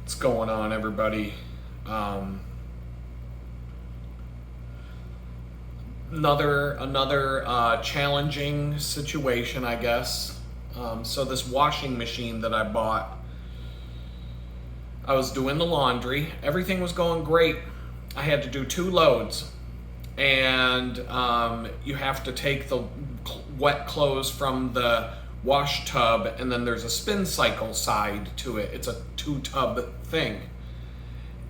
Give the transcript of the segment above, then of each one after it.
What's going on, everybody? Um, another challenging situation, I guess. So this washing machine that I bought, I was doing the laundry. Everything was going great. I had to do 2 loads, and you have to take the wet clothes from the wash tub, and then there's a spin cycle side to it. It's a 2-tub thing.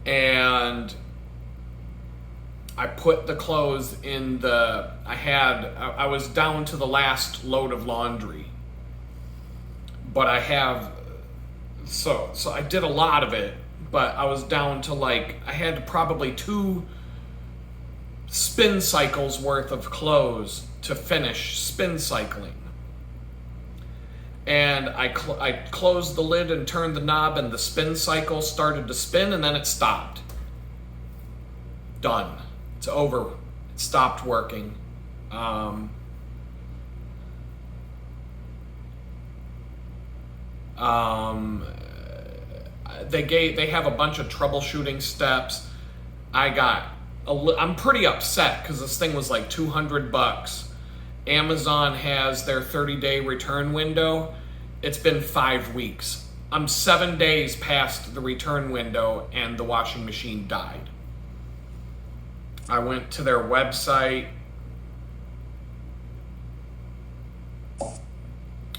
And I put the clothes in I was down to the last load of laundry. But so I did a lot of it, but I was down to I had probably 2 spin cycles worth of clothes to finish spin cycling. And I closed the lid and turned the knob, and the spin cycle started to spin, and then it stopped. Done. It's over. It stopped working. They have a bunch of troubleshooting steps. I'm pretty upset because this thing was like $200. Amazon has their 30-day return window. It's been 5 weeks. I'm 7 days past the return window, and the washing machine died. I went to their website.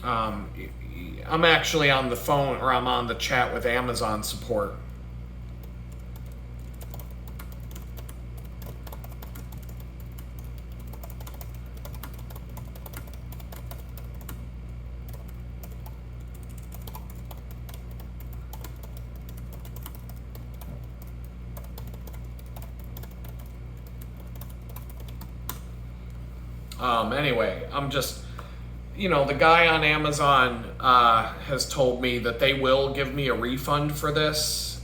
I'm actually on the phone, or I'm on the chat with Amazon support. Anyway, I'm just, the guy on Amazon has told me that they will give me a refund for this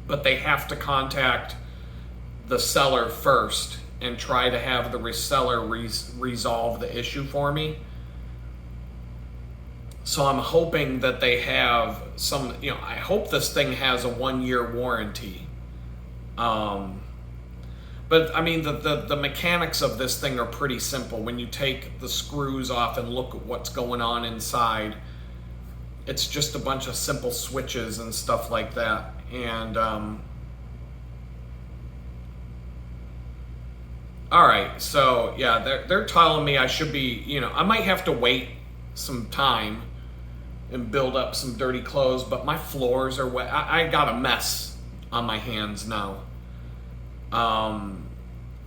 but they have to contact the seller first and try to have the reseller resolve the issue for me. So I'm hoping that they have I hope this thing has a 1-year warranty. But I mean, the mechanics of this thing are pretty simple. When you take the screws off and look at what's going on inside, it's just a bunch of simple switches and stuff like that. And all right, so yeah, they're telling me I should be, I might have to wait some time and build up some dirty clothes, but my floors are wet. I got a mess on my hands now.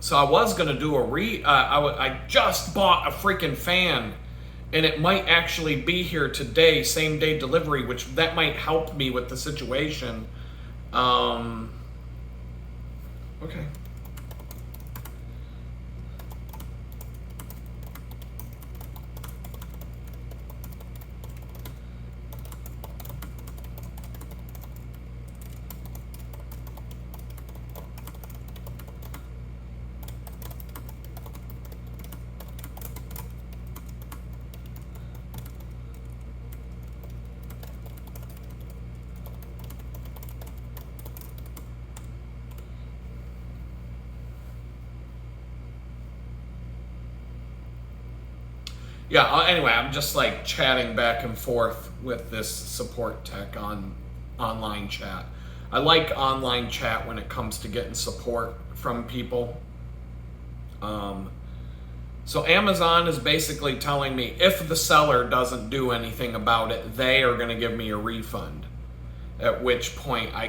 So I was gonna do I just bought a freaking fan, and it might actually be here today, same day delivery, which that might help me with the situation. Okay. Yeah, anyway, I'm just chatting back and forth with this support tech on online chat. I like online chat when it comes to getting support from people. So Amazon is basically telling me if the seller doesn't do anything about it, they are going to give me a refund. At which point I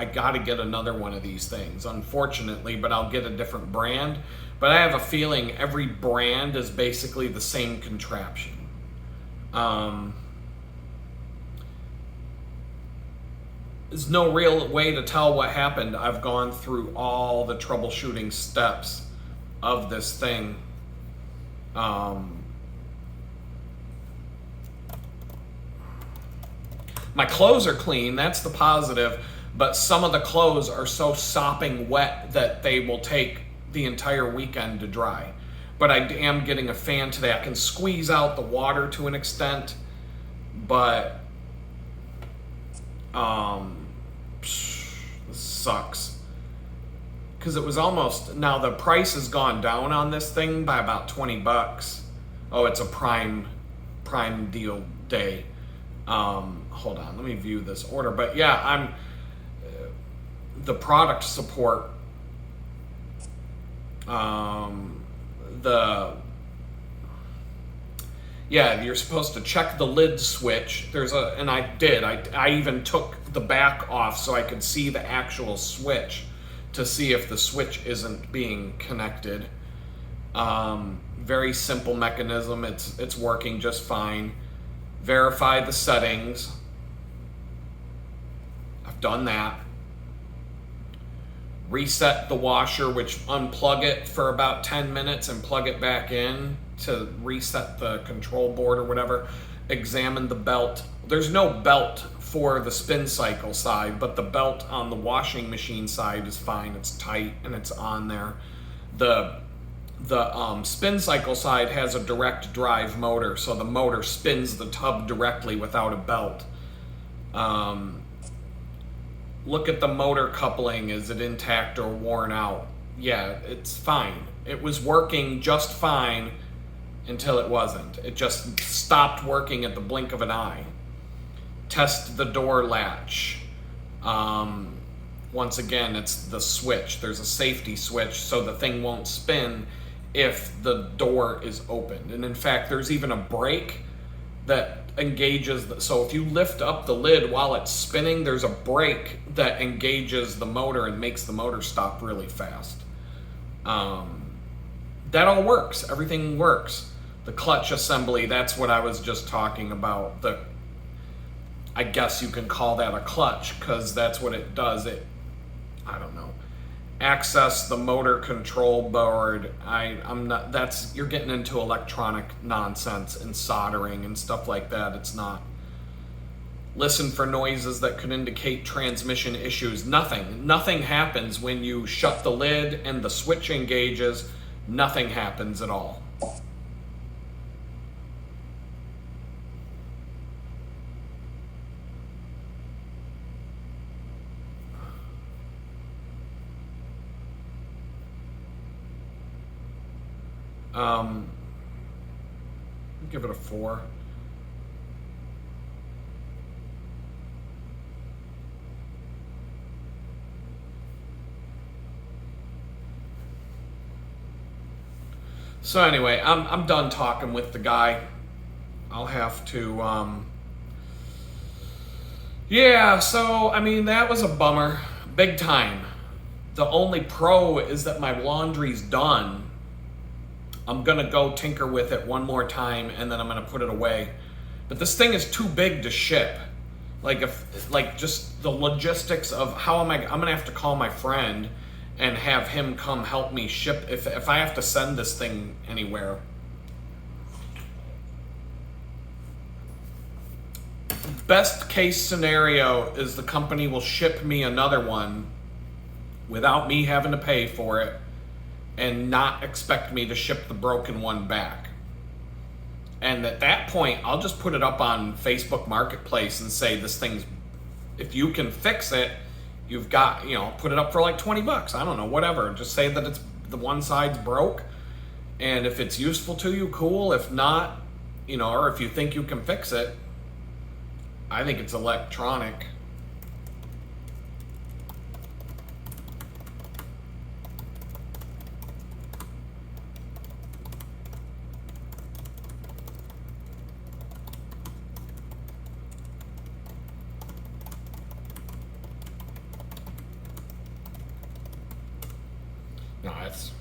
got to get another one of these things, unfortunately, but I'll get a different brand. But I have a feeling every brand is basically the same contraption. There's no real way to tell what happened. I've gone through all the troubleshooting steps of this thing. My clothes are clean, that's the positive, but some of the clothes are so sopping wet that they will take the entire weekend to dry. But I am getting a fan today. I can squeeze out the water to an extent, but This sucks. Because it was almost, now the price has gone down on this thing by about 20 bucks. Oh, it's a prime deal day. Hold on, let me view this order. But yeah, the product support, yeah, you're supposed to check the lid switch. And I did. I even took the back off so I could see the actual switch to see if the switch isn't being connected. Very simple mechanism. It's working just fine. Verify the settings. I've done that. Reset the washer, which unplug it for about 10 minutes and plug it back in to reset the control board or whatever. Examine the belt. There's no belt for the spin cycle side, but the belt on the washing machine side is fine. It's tight and it's on there. The spin cycle side has a direct drive motor, so the motor spins the tub directly without a belt. Look at the motor coupling. Is it intact or worn out? Yeah, it's fine. It was working just fine until it wasn't. It just stopped working at the blink of an eye. Test the door latch. Once again, it's the switch. There's a safety switch so the thing won't spin if the door is opened. And in fact, there's even a brake that engages so if you lift up the lid while it's spinning, there's a brake that engages the motor and makes the motor stop really fast. That all works. Everything works. The clutch assembly, that's what I was just talking about. I guess you can call that a clutch because that's what it does. I don't know. Access the motor control board. I'm not, you're getting into electronic nonsense and soldering and stuff like that. It's not. Listen for noises that could indicate transmission issues. Nothing happens when you shut the lid and the switch engages. Nothing happens at all. Give it a 4. So anyway, I'm done talking with the guy. I'll have to, yeah, so, I mean, that was a bummer. Big time. The only pro is that my laundry's done. I'm gonna go tinker with it one more time and then I'm gonna put it away. But this thing is too big to ship. Just the logistics of I'm gonna have to call my friend and have him come help me ship if I have to send this thing anywhere. Best case scenario is the company will ship me another one without me having to pay for it and not expect me to ship the broken one back. And at that point, I'll just put it up on Facebook Marketplace and say this thing's, if you can fix it, you've got, put it up for like 20 bucks. I don't know, whatever. Just say that it's the one side's broke. And if it's useful to you, cool. If not, or if you think you can fix it, I think it's electronic. No, it's...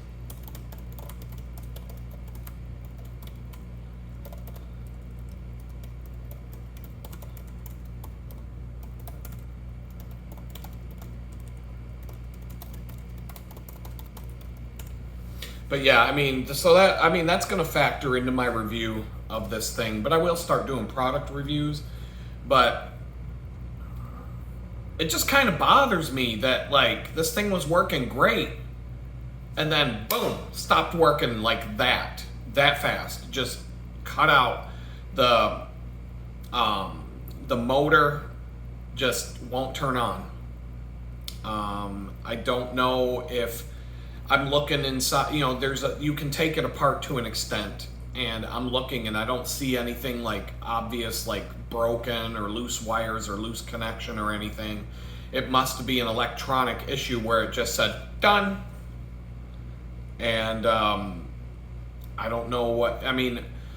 But yeah, that's going to factor into my review of this thing. But I will start doing product reviews. But it just kind of bothers me that, this thing was working great. And then, boom, stopped working like that fast. Just cut out. The motor just won't turn on. I don't know if I'm looking inside, you can take it apart to an extent, and I'm looking and I don't see anything like obvious, like broken or loose wires or loose connection or anything. It must be an electronic issue where it just said done. And I don't know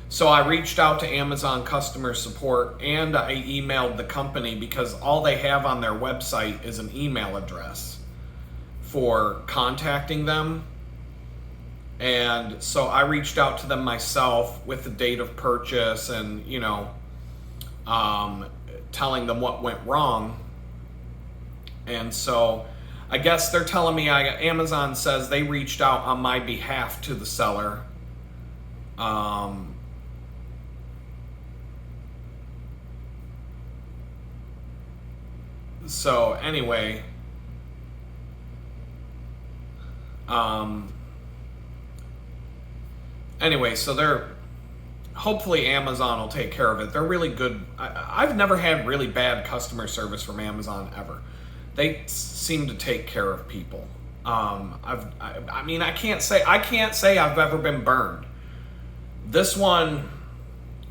so I reached out to Amazon customer support and I emailed the company because all they have on their website is an email address for contacting them. And so I reached out to them myself with the date of purchase and, telling them what went wrong. And so I guess they're telling me Amazon says they reached out on my behalf to the seller. So anyway, so they're hopefully Amazon will take care of it. They're really good. I've never had really bad customer service from Amazon ever. They seem to take care of people. I can't say I've ever been burned. This one,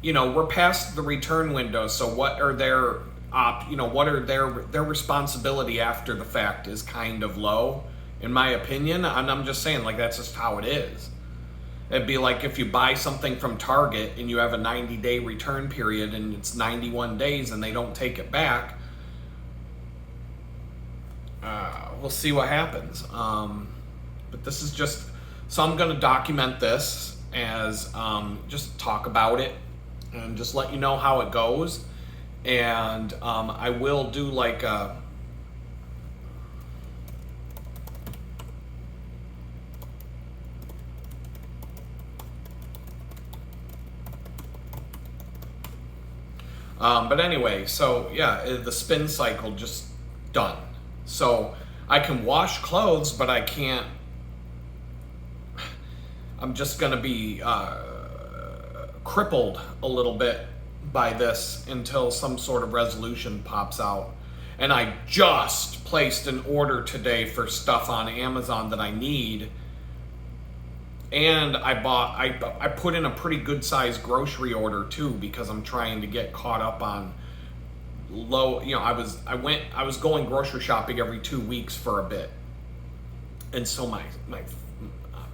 we're past the return window. So what are their their responsibility after the fact is kind of low, in my opinion. And I'm just saying, like, that's just how it is. It'd be like if you buy something from Target and you have a 90-day return period and it's 91 days and they don't take it back. We'll see what happens. But this is just, so I'm going to document this as just talk about it and just let you know how it goes. And I will do like a but anyway, so yeah, the spin cycle just done. So I can wash clothes, but I can't. I'm just going to be crippled a little bit by this until some sort of resolution pops out. And I just placed an order today for stuff on Amazon that I need. And I put in a pretty good sized grocery order too, because I'm trying to get caught up on low, I was going grocery shopping every 2 weeks for a bit. And so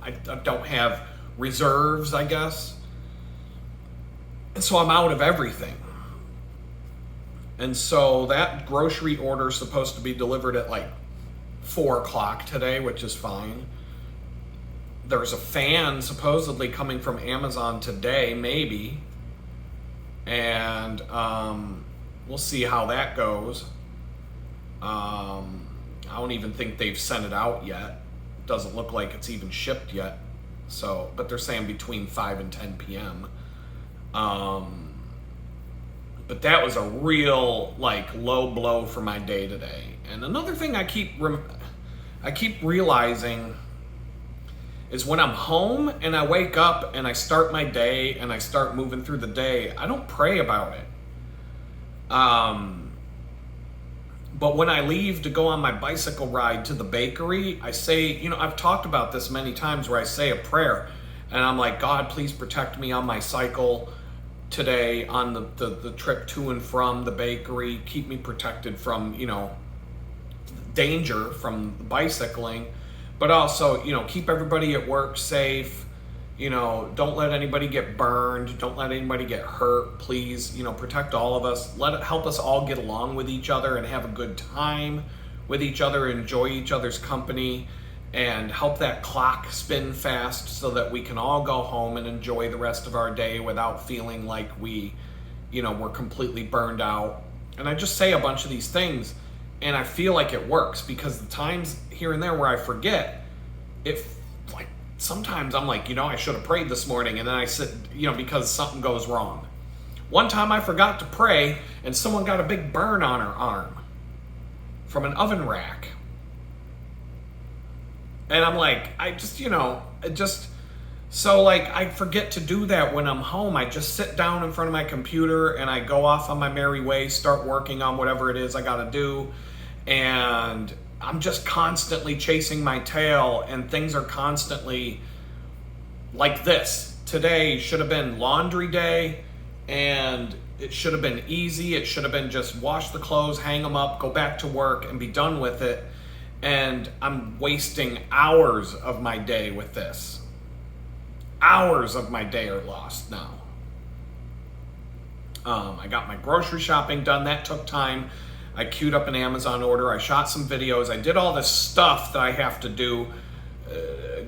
I don't have reserves, I guess. And so I'm out of everything. And so that grocery order is supposed to be delivered at like 4:00 today, which is fine. There's a fan supposedly coming from Amazon today, maybe. And we'll see how that goes. I don't even think they've sent it out yet. It doesn't look like it's even shipped yet. So, but they're saying between 5 and 10 p.m. But that was a real low blow for my day today. And another thing I keep realizing is when I'm home and I wake up and I start my day and I start moving through the day, I don't pray about it. But when I leave to go on my bicycle ride to the bakery, I say, I've talked about this many times where I say a prayer and I'm like, God, please protect me on my cycle today on the trip to and from the bakery. Keep me protected from, danger from bicycling, but also, keep everybody at work safe. Don't let anybody get burned. Don't let anybody get hurt. Please, protect all of us. Help us all get along with each other and have a good time with each other, enjoy each other's company, and help that clock spin fast so that we can all go home and enjoy the rest of our day without feeling like we're completely burned out. And I just say a bunch of these things and I feel like it works, because the times here and there where I forget, sometimes I'm like, I should have prayed this morning, and then I sit, because something goes wrong. One time I forgot to pray and someone got a big burn on her arm from an oven rack. And I'm like, I forget to do that when I'm home. I just sit down in front of my computer and I go off on my merry way, start working on whatever it is I got to do. And I'm just constantly chasing my tail, and things are constantly like this. Today should have been laundry day, and it should have been easy. It should have been just wash the clothes, hang them up, go back to work, and be done with it. And I'm wasting hours of my day with this. Hours of my day are lost now. I got my grocery shopping done. That took time. I queued up an Amazon order. I shot some videos. I did all this stuff that I have to do.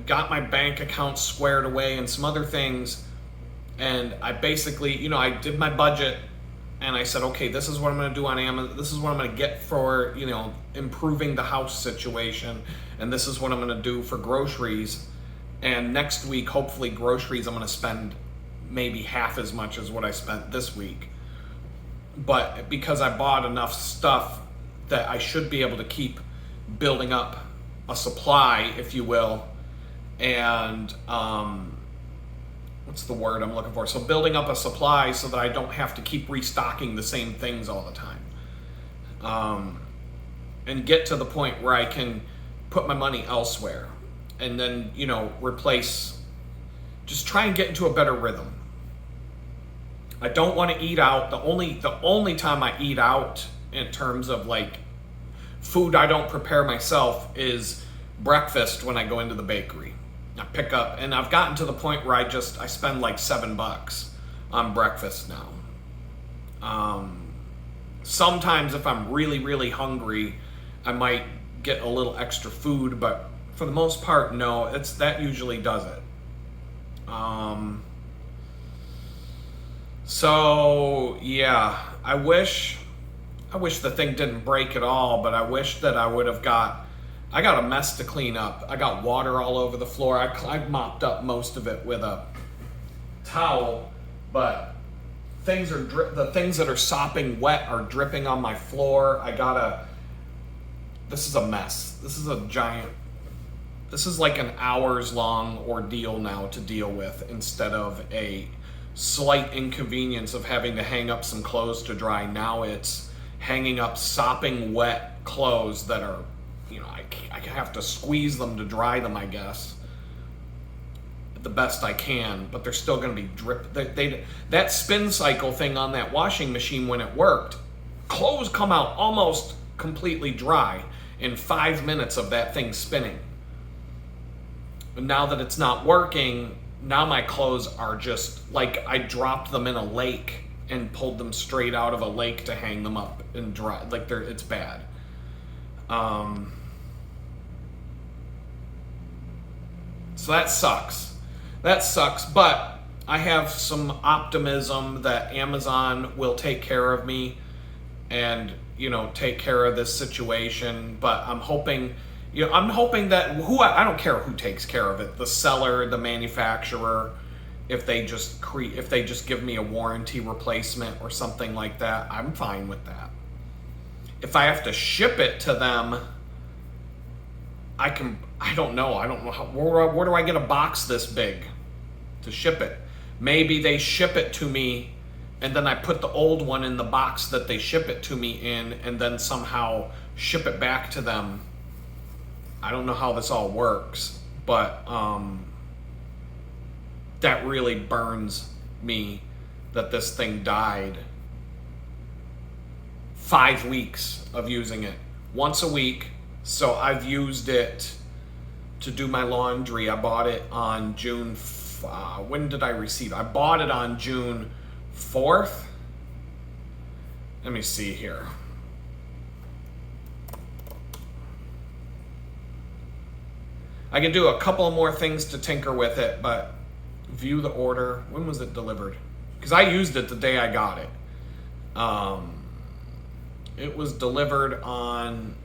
Got my bank account squared away and some other things. And I basically, I did my budget, and I said, okay, this is what I'm going to do on Amazon. This is what I'm going to get for, improving the house situation. And this is what I'm going to do for groceries. And next week, hopefully groceries, I'm going to spend maybe half as much as what I spent this week. But because I bought enough stuff that I should be able to keep building up a supply, if you will, and what's the word I'm looking for? So building up a supply so that I don't have to keep restocking the same things all the time. And get to the point where I can put my money elsewhere and then, replace, just try and get into a better rhythm. I don't want to eat out. The only time I eat out in terms of like food I don't prepare myself is breakfast when I go into the bakery. I pick up, and I've gotten to the point where I spend like $7 on breakfast now. Sometimes if I'm really, really hungry, I might get a little extra food, but for the most part, no, that usually does it. So yeah, I wish the thing didn't break at all, but I wish that I got a mess to clean up. I got water all over the floor. I mopped up most of it with a towel, but the things that are sopping wet are dripping on my floor. This is a mess. This is like an hours long ordeal now to deal with, instead of a slight inconvenience of having to hang up some clothes to dry. Now it's hanging up sopping wet clothes that are, I have to squeeze them to dry them, I guess, the best I can, but they're still going to be drip. That spin cycle thing on that washing machine, when it worked, clothes come out almost completely dry in 5 minutes of that thing spinning. But now that it's not working, now my clothes are just like I dropped them in a lake and pulled them straight out of a lake to hang them up and dry. Like it's bad. So that sucks. But I have some optimism that Amazon will take care of me and, take care of this situation. But I'm hoping that I don't care who takes care of it, the seller, the manufacturer, if they just give me a warranty replacement or something like that, I'm fine with that. If I have to ship it to them, I don't know how, where do I get a box this big to ship it? Maybe they ship it to me and then I put the old one in the box that they ship it to me in, and then somehow ship it back to them. I don't know how this all works, but that really burns me that this thing died. 5 weeks of using it once a week. So I've used it to do my laundry. I bought it on June. When did I receive it? I bought it on June 4th. Let me see here. I can do a couple of more things to tinker with it, but view the order. When was it delivered? Because I used it the day I got it. It was delivered on...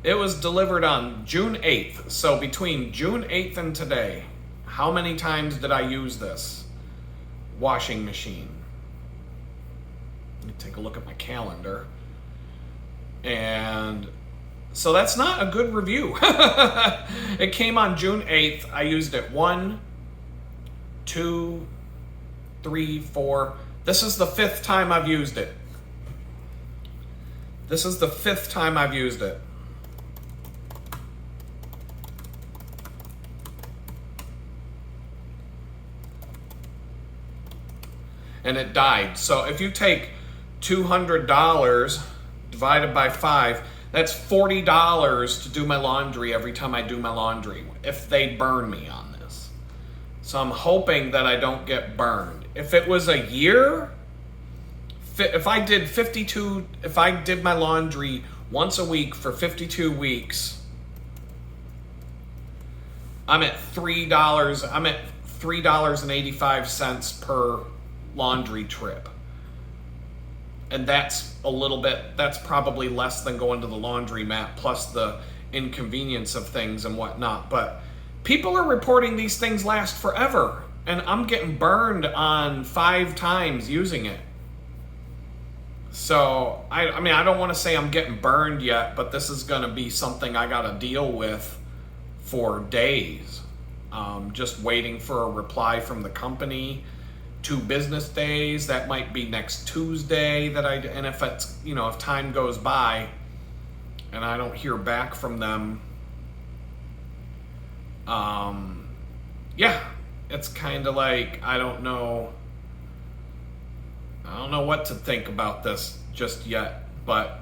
It was delivered on June 8th. So between June 8th and today, how many times did I use this washing machine? Let me take a look at my calendar. And so that's not a good review. It came on June 8th. I used it 1, 2, 3, 4. This is the 5th time I've used it. This is the 5th time I've used it. And it died. So if you take $200 divided by 5, that's $40 to do my laundry every time I do my laundry, if they burn me on this. So I'm hoping that I don't get burned. If it was a year, if I did my laundry once a week for 52 weeks, I'm at $3. I'm at $3.85 per laundry trip. And that's probably less than going to the laundromat, plus the inconvenience of things and whatnot. But people are reporting these things last forever, and I'm getting burned on 5 times using it. So, I mean, I don't want to say I'm getting burned yet, but this is going to be something I got to deal with for days. Just waiting for a reply from the company. 2 business days, that might be next Tuesday and if it's, if time goes by and I don't hear back from them, yeah, it's kind of like, I don't know what to think about this just yet, but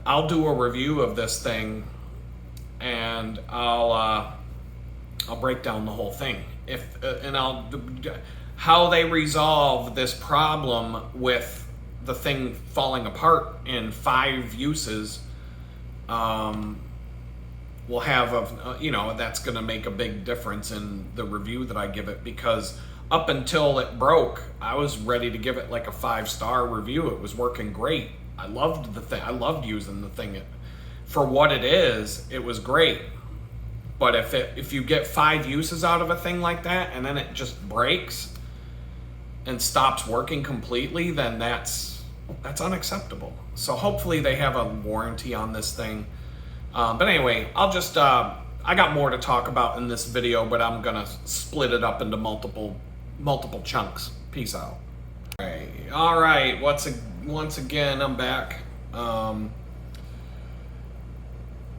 I'll do a review of this thing, and I'll break down the whole thing. How they resolve this problem with the thing falling apart in 5 uses, will have that's going to make a big difference in the review that I give it, because up until it broke, I was ready to give it like a 5-star review. It was working great. I loved the thing. I loved using the thing. For what it is, it was great. But if you get 5 uses out of a thing like that and then it just breaks and stops working completely, then that's unacceptable. So hopefully they have a warranty on this thing. But anyway, I'll just I got more to talk about in this video, but I'm gonna split it up into multiple chunks. Peace out. All right. Once again, I'm back.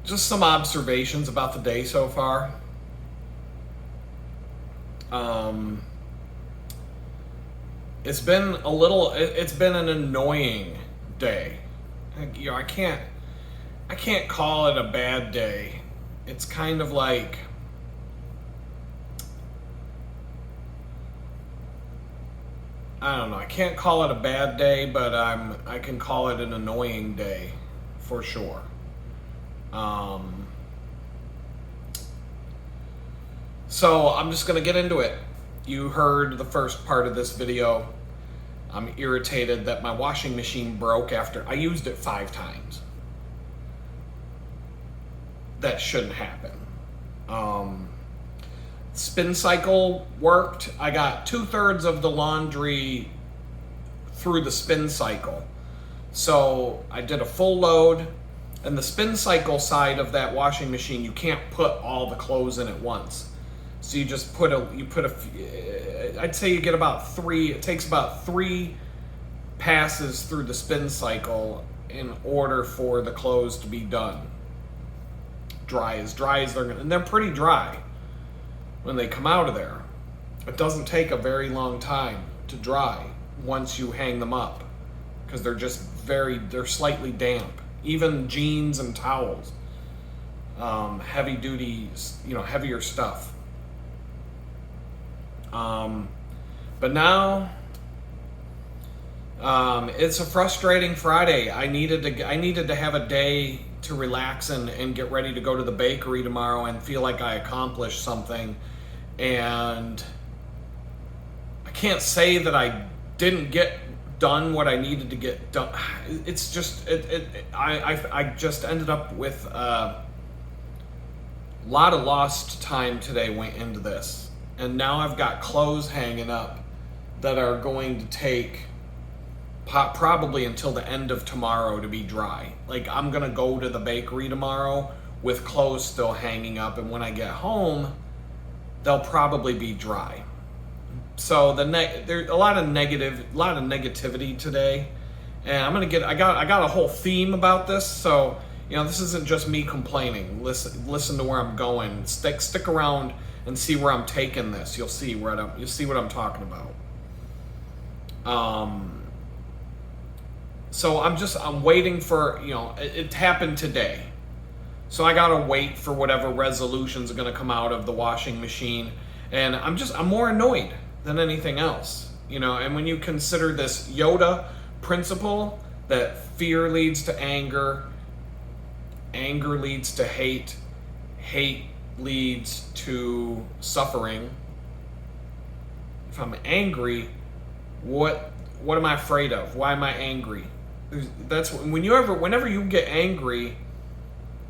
Just some observations about the day so far. It's been an annoying day. I can't call it a bad day. It's kind of like, I don't know. I can't call it a bad day, but I can call it an annoying day for sure. So I'm just going to get into it. You heard the first part of this video. I'm irritated that my washing machine broke after I used it 5 times. That shouldn't happen. Spin cycle worked. I got 2/3 of the laundry through the spin cycle. So I did a full load. And the spin cycle side of that washing machine, you can't put all the clothes in at once. So you just I'd say you get about 3, it takes about 3 passes through the spin cycle in order for the clothes to be done. Dry as they're gonna, and they're pretty dry when they come out of there. It doesn't take a very long time to dry once you hang them up, because they're slightly damp. Even jeans and towels, heavy duty, heavier stuff. But now, it's a frustrating Friday. I needed to have a day to relax and get ready to go to the bakery tomorrow and feel like I accomplished something. And I can't say that I didn't get done what I needed to get done. It's just I just ended up with a lot of lost time today went into this, and now I've got clothes hanging up that are going to take probably until the end of tomorrow to be dry. Like, I'm gonna go to the bakery tomorrow with clothes still hanging up, and when I get home they'll probably be dry. So there's a lot of negativity today, And I got a whole theme about this, so this isn't just me complaining. Listen to where I'm going. Stick around and see where I'm taking this. You'll see what I'm talking about. So I'm waiting for, it happened today. So I gotta wait for whatever resolutions are gonna come out of the washing machine. And I'm more annoyed than anything else. And when you consider this Yoda principle that fear leads to anger, anger leads to hate, hate leads to suffering. If I'm angry, what am I afraid of? Why am I angry? That's whenever you get angry,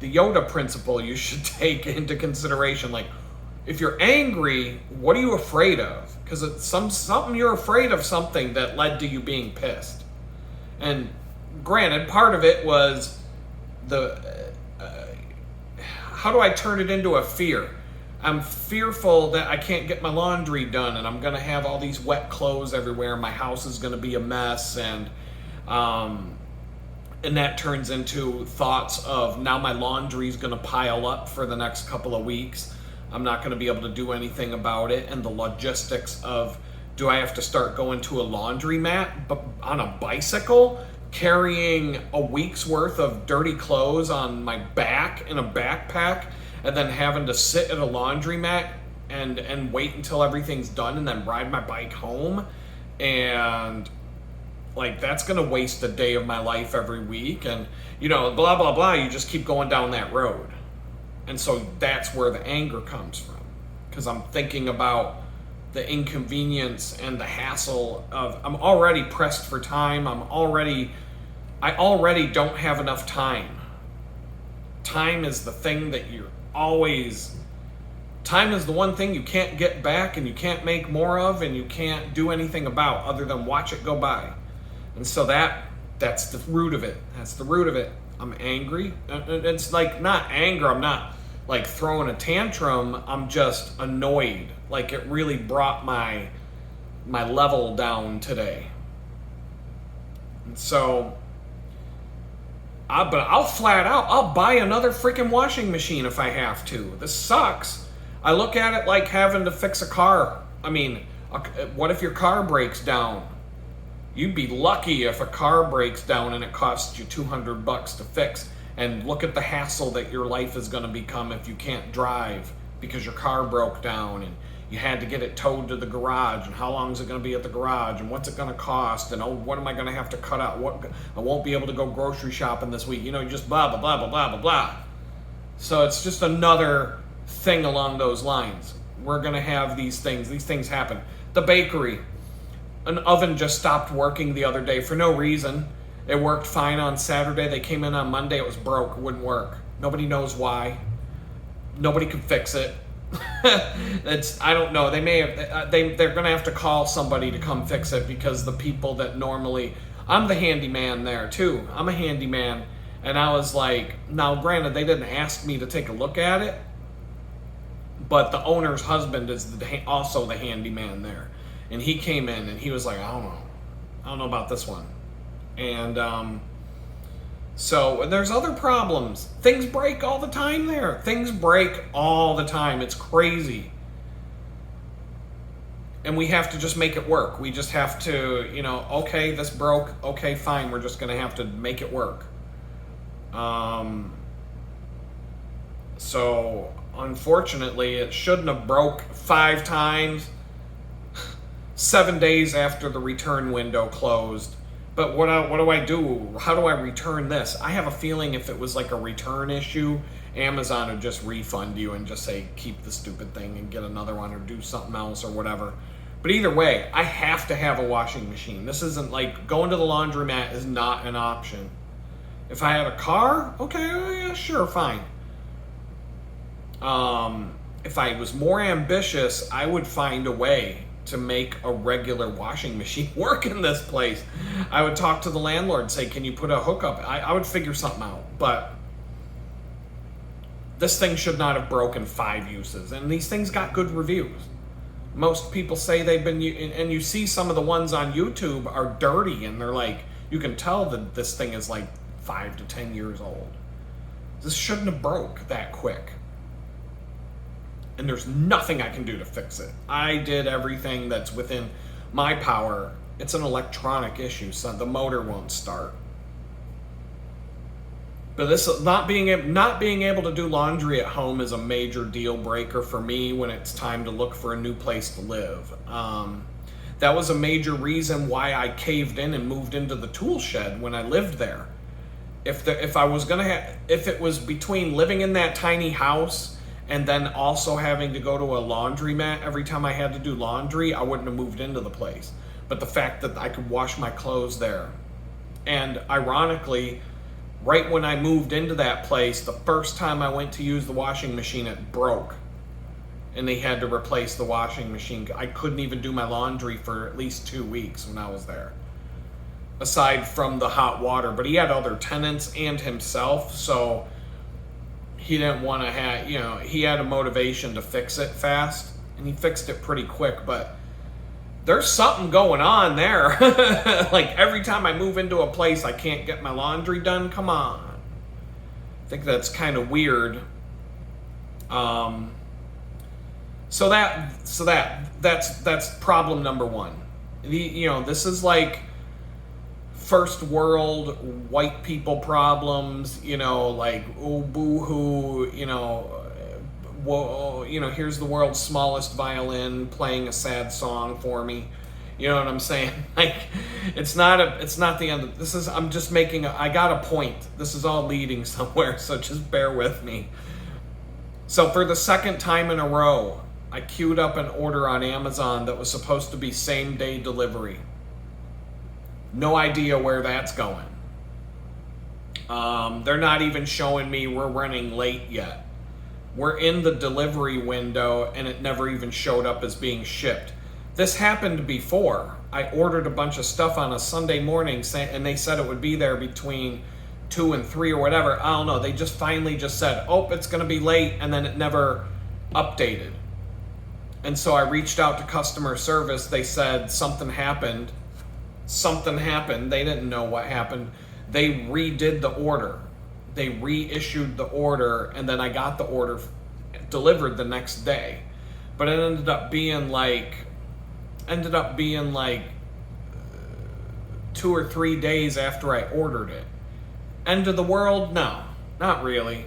the Yoda principle you should take into consideration. Like, if you're angry, what are you afraid of? Because it's something you're afraid of, something that led to you being pissed. And granted, part of it was how do I turn it into a fear? I'm fearful that I can't get my laundry done, and I'm going to have all these wet clothes everywhere. My house is going to be a mess, and that turns into thoughts of, now my laundry is going to pile up for the next couple of weeks. I'm not going to be able to do anything about it, and the logistics of, do I have to start going to a laundromat on a bicycle, carrying a week's worth of dirty clothes on my back in a backpack, and then having to sit at a laundromat and wait until everything's done and then ride my bike home? And like, that's going to waste a day of my life every week, and blah blah blah. You just keep going down that road. And so that's where the anger comes from, because I'm thinking about the inconvenience and the hassle of, I'm already pressed for time. I already don't have enough time. Time is the thing that time is the one thing you can't get back, and you can't make more of, and you can't do anything about other than watch it go by. And so that's the root of it. That's the root of it. I'm angry. It's like, not anger. I'm not like throwing a tantrum. I'm just annoyed. Like, it really brought my level down today. And so, but I'll flat out, I'll buy another freaking washing machine if I have to. This sucks. I look at it like having to fix a car. I mean, what if your car breaks down? You'd be lucky if a car breaks down and it costs you $200 to fix. And look at the hassle that your life is going to become if you can't drive because your car broke down and you had to get it towed to the garage. And how long is it going to be at the garage? And what's it going to cost? And what am I going to have to cut out? I won't be able to go grocery shopping this week. Just blah, blah, blah, blah, blah, blah, blah. So it's just another thing along those lines. We're going to have these things. These things happen. The bakery. An oven just stopped working the other day for no reason. It worked fine on Saturday. They came in on Monday. It was broke. It wouldn't work. Nobody knows why. Nobody could fix it. I don't know. They may have. They're going to have to call somebody to come fix it, because the people that normally, I'm the handyman there too. I'm a handyman, and I was like, now granted, they didn't ask me to take a look at it, but the owner's husband is also the handyman there. And he came in and he was like, I don't know about this one. And so there's other problems. Things break all the time there. Things break all the time. It's crazy. And we have to just make it work. We just have to, okay, this broke. Okay, fine. We're just going to have to make it work. So unfortunately, it shouldn't have broke 5 times. 7 days after the return window closed. But what do I do? How do I return this? I have a feeling if it was like a return issue, Amazon would just refund you and just say, keep the stupid thing and get another one, or do something else or whatever. But either way, I have to have a washing machine. This isn't like, going to the laundromat is not an option. If I had a car, okay, yeah, sure, fine. If I was more ambitious, I would find a way to make a regular washing machine work in this place. I would talk to the landlord and say, can you put a hookup? I would figure something out. But this thing should not have broken 5 uses. And these things got good reviews. Most people say they've been, and you see some of the ones on YouTube are dirty, and they're like You can tell that this thing is like 5 to 10 years old. This shouldn't have broke that quick. And there's nothing I can do to fix it. I did everything that's within my power. It's an electronic issue, so the motor won't start. But this not being able to do laundry at home is a major deal breaker for me when it's time to look for a new place to live. That was a major reason why I caved in and moved into the tool shed when I lived there. If it was between living in that tiny house and then also having to go to a laundromat every time I had to do laundry, I wouldn't have moved into the place. But the fact that I could wash my clothes there, and ironically, right when I moved into that place, the first time I went to use the washing machine, it broke. And they had to replace the washing machine. I couldn't even do my laundry for at least 2 weeks when I was there. Aside from the hot water. But he had other tenants and himself, so he didn't want to have, he had a motivation to fix it fast. And he fixed it pretty quick, but there's something going on there. Like every time I move into a place, I can't get my laundry done. Come on. I think that's kind of weird. So that's problem number one. This is like first world white people problems. Like oh boo-hoo. Here's the world's smallest violin playing a sad song for me. You know what I'm saying? Like, it's not the end of this. I'm just I got a point. This is all leading somewhere, so just bear with me. So for the second time in a row, I queued up an order on Amazon that was supposed to be same day delivery. No idea where that's going. They're not even showing me we're running late yet. We're in the delivery window and it never even showed up as being shipped. This happened before. I ordered a bunch of stuff on a Sunday morning and they said it would be there between 2 and 3 or whatever. I don't know. They just finally just said, oh, it's going to be late, and then it never updated. And so I reached out to customer service. They said something happened. They didn't know what happened. They redid the order. They reissued the order, and then I got the order delivered the next day. But it ended up being like 2 or 3 days after I ordered it. End of the world? No, not really.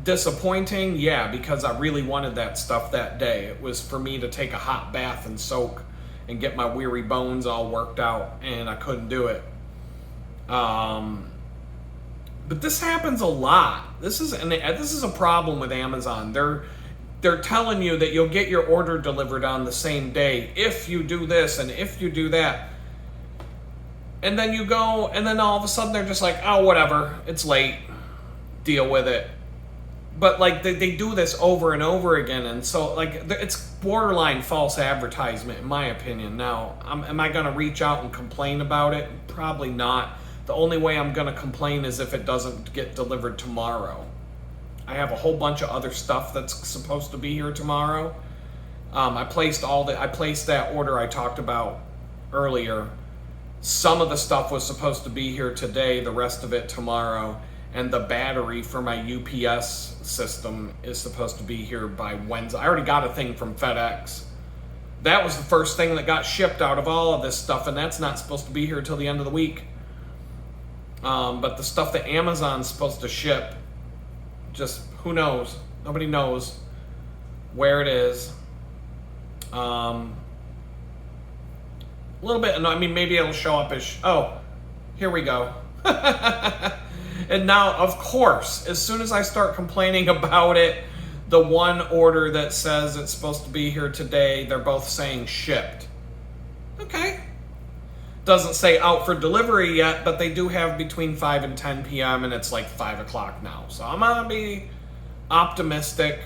Disappointing? Yeah, because I really wanted that stuff that day. It was for me to take a hot bath and soak and get my weary bones all worked out, and I couldn't do it. But this happens a lot. This is a problem with Amazon. They're telling you that you'll get your order delivered on the same day if you do this and if you do that. And then you go, and then all of a sudden they're just like, oh, whatever, it's late, deal with it. But like they do this over and over again, and so like it's borderline false advertisement in my opinion. Now, am I going to reach out and complain about it? Probably not. The only way I'm going to complain is if it doesn't get delivered tomorrow. I have a whole bunch of other stuff that's supposed to be here tomorrow. I placed that order I talked about earlier. Some of the stuff was supposed to be here today, the rest of it tomorrow. And the battery for my UPS system is supposed to be here by Wednesday. I already got a thing from FedEx. That was the first thing that got shipped out of all of this stuff, and that's not supposed to be here till the end of the week. But the stuff that Amazon's supposed to ship, just who knows? Nobody knows where it is. A little bit, I mean, maybe it'll show up as, oh, here we go. And now, of course, as soon as I start complaining about it, the one order that says it's supposed to be here today, they're both saying shipped. Okay. Doesn't say out for delivery yet, but they do have between 5 and 10 p.m. and it's like 5 o'clock now. So I'm going to be optimistic.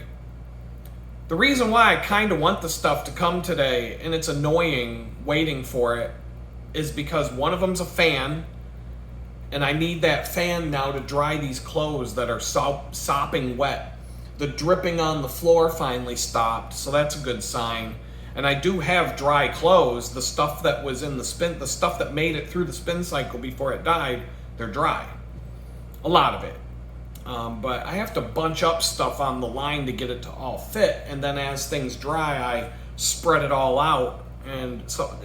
The reason why I kind of want the stuff to come today, and it's annoying waiting for it, is because one of them's a fan, and I need that fan now to dry these clothes that are sopping wet. The dripping on the floor finally stopped, so that's a good sign. And I do have dry clothes. The stuff that was in the stuff that made it through the spin cycle before it died, they're dry. A lot of it. But I have to bunch up stuff on the line to get it to all fit. And then as things dry, I spread it all out. And so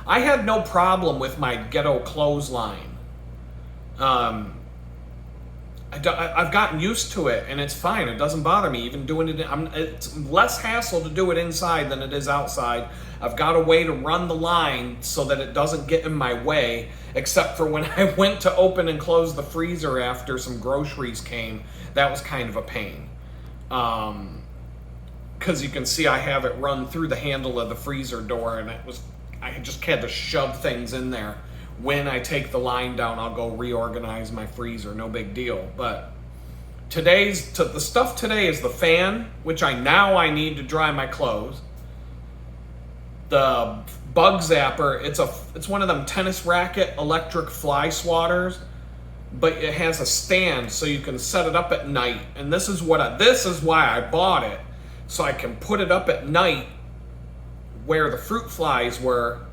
I had no problem with my ghetto clothesline. I've gotten used to it, and it's fine. It doesn't bother me even doing it. It's less hassle to do it inside than it is outside. I've got a way to run the line so that it doesn't get in my way, except for when I went to open and close the freezer after some groceries came. That was kind of a pain. Because you can see I have it run through the handle of the freezer door, and I just had to shove things in there. When I take the line down, I'll go reorganize my freezer. No big deal. But the stuff today is the fan, which I need to dry my clothes. The bug zapper, it's one of them tennis racket electric fly swatters, but it has a stand so you can set it up at night. And this is why I bought it, so I can put it up at night where the fruit flies were.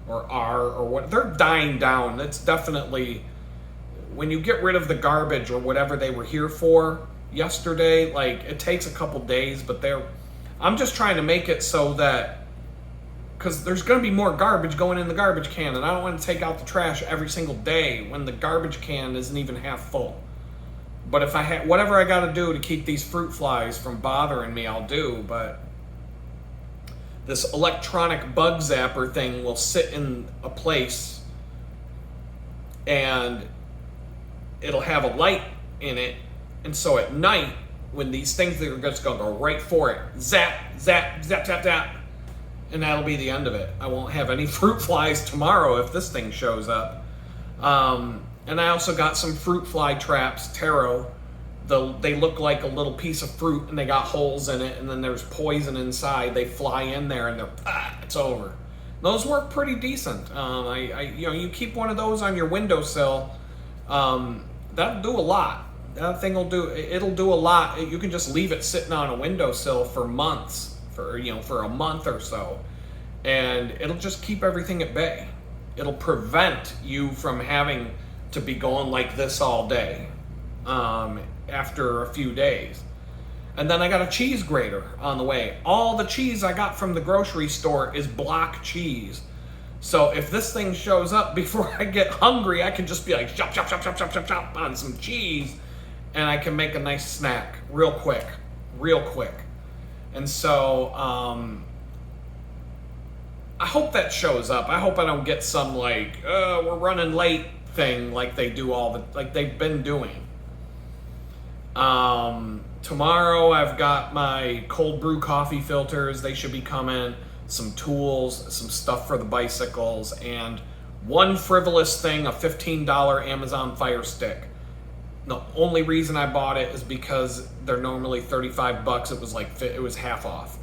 Or what, they're dying down. It's definitely, when you get rid of the garbage or whatever they were here for yesterday, like, it takes a couple days, but I'm just trying to make it so that, because there's going to be more garbage going in the garbage can, and I don't want to take out the trash every single day when the garbage can isn't even half full. But if whatever I got to do to keep these fruit flies from bothering me, I'll do. But this electronic bug zapper thing will sit in a place, and it'll have a light in it, and so at night, when these things are just going to go right for it, zap, zap, zap, zap, zap, and that'll be the end of it. I won't have any fruit flies tomorrow if this thing shows up. And I also got some fruit fly traps, taro. They look like a little piece of fruit, and they got holes in it, and then there's poison inside. They fly in there, and it's over. Those work pretty decent. You keep one of those on your windowsill. That'll do a lot. That thing it'll do a lot. You can just leave it sitting on a windowsill for months, for a month or so, and it'll just keep everything at bay. It'll prevent you from having to be going like this all day. After a few days. And then I got a cheese grater on the way. All the cheese I got from the grocery store is block cheese. So if this thing shows up before I get hungry, I can just be like, chop, chop, chop, chop, chop, chop, chop on some cheese, and I can make a nice snack real quick. And so I hope that shows up. I hope I don't get some we're running late thing like they do like they've been doing. Tomorrow I've got my cold brew coffee filters. They should be coming. Some tools, some stuff for the bicycles, and one frivolous thing, a $15 Amazon Fire Stick. The only reason I bought it is because they're normally $35. It was half off.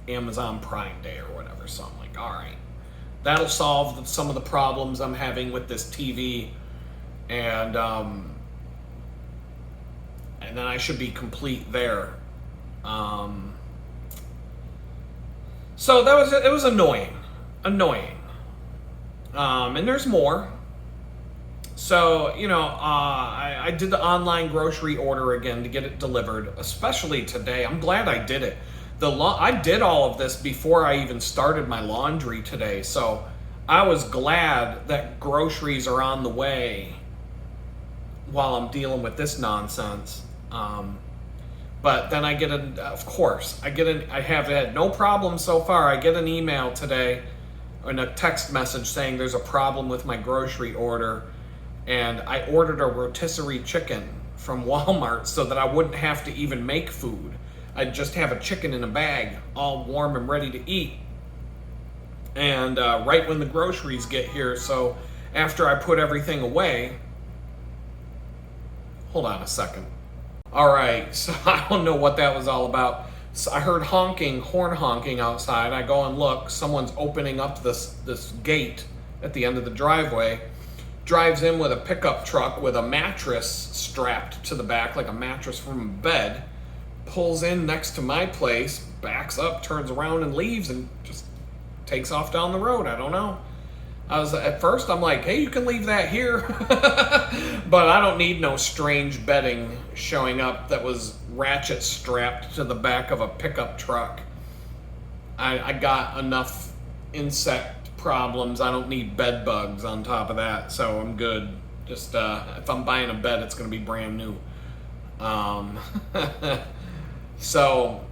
Amazon Prime Day or whatever. So I'm like, all right, that'll solve some of the problems I'm having with this TV, and then I should be complete there. So it was annoying. And there's more. So, I did the online grocery order again to get it delivered, especially today. I'm glad I did it. I did all of this before I even started my laundry today, so I was glad that groceries are on the way while I'm dealing with this nonsense. But then I have had no problem so far. I get an email today and a text message saying there's a problem with my grocery order, and I ordered a rotisserie chicken from Walmart so that I wouldn't have to even make food. I'd just have a chicken in a bag, all warm and ready to eat. And right when the groceries get here, so after I put everything away, hold on a second. All right, so I don't know what that was all about. So I heard horn honking outside. I go and look. Someone's opening up this gate at the end of the driveway. Drives in with a pickup truck with a mattress strapped to the back, like a mattress from a bed. Pulls in next to my place, backs up, turns around, and leaves, and just takes off down the road. I don't know. At first, I'm like, hey, you can leave that here. But I don't need no strange bedding showing up that was ratchet strapped to the back of a pickup truck. I got enough insect problems. I don't need bed bugs on top of that, so I'm good. Just if I'm buying a bed, it's going to be brand new. So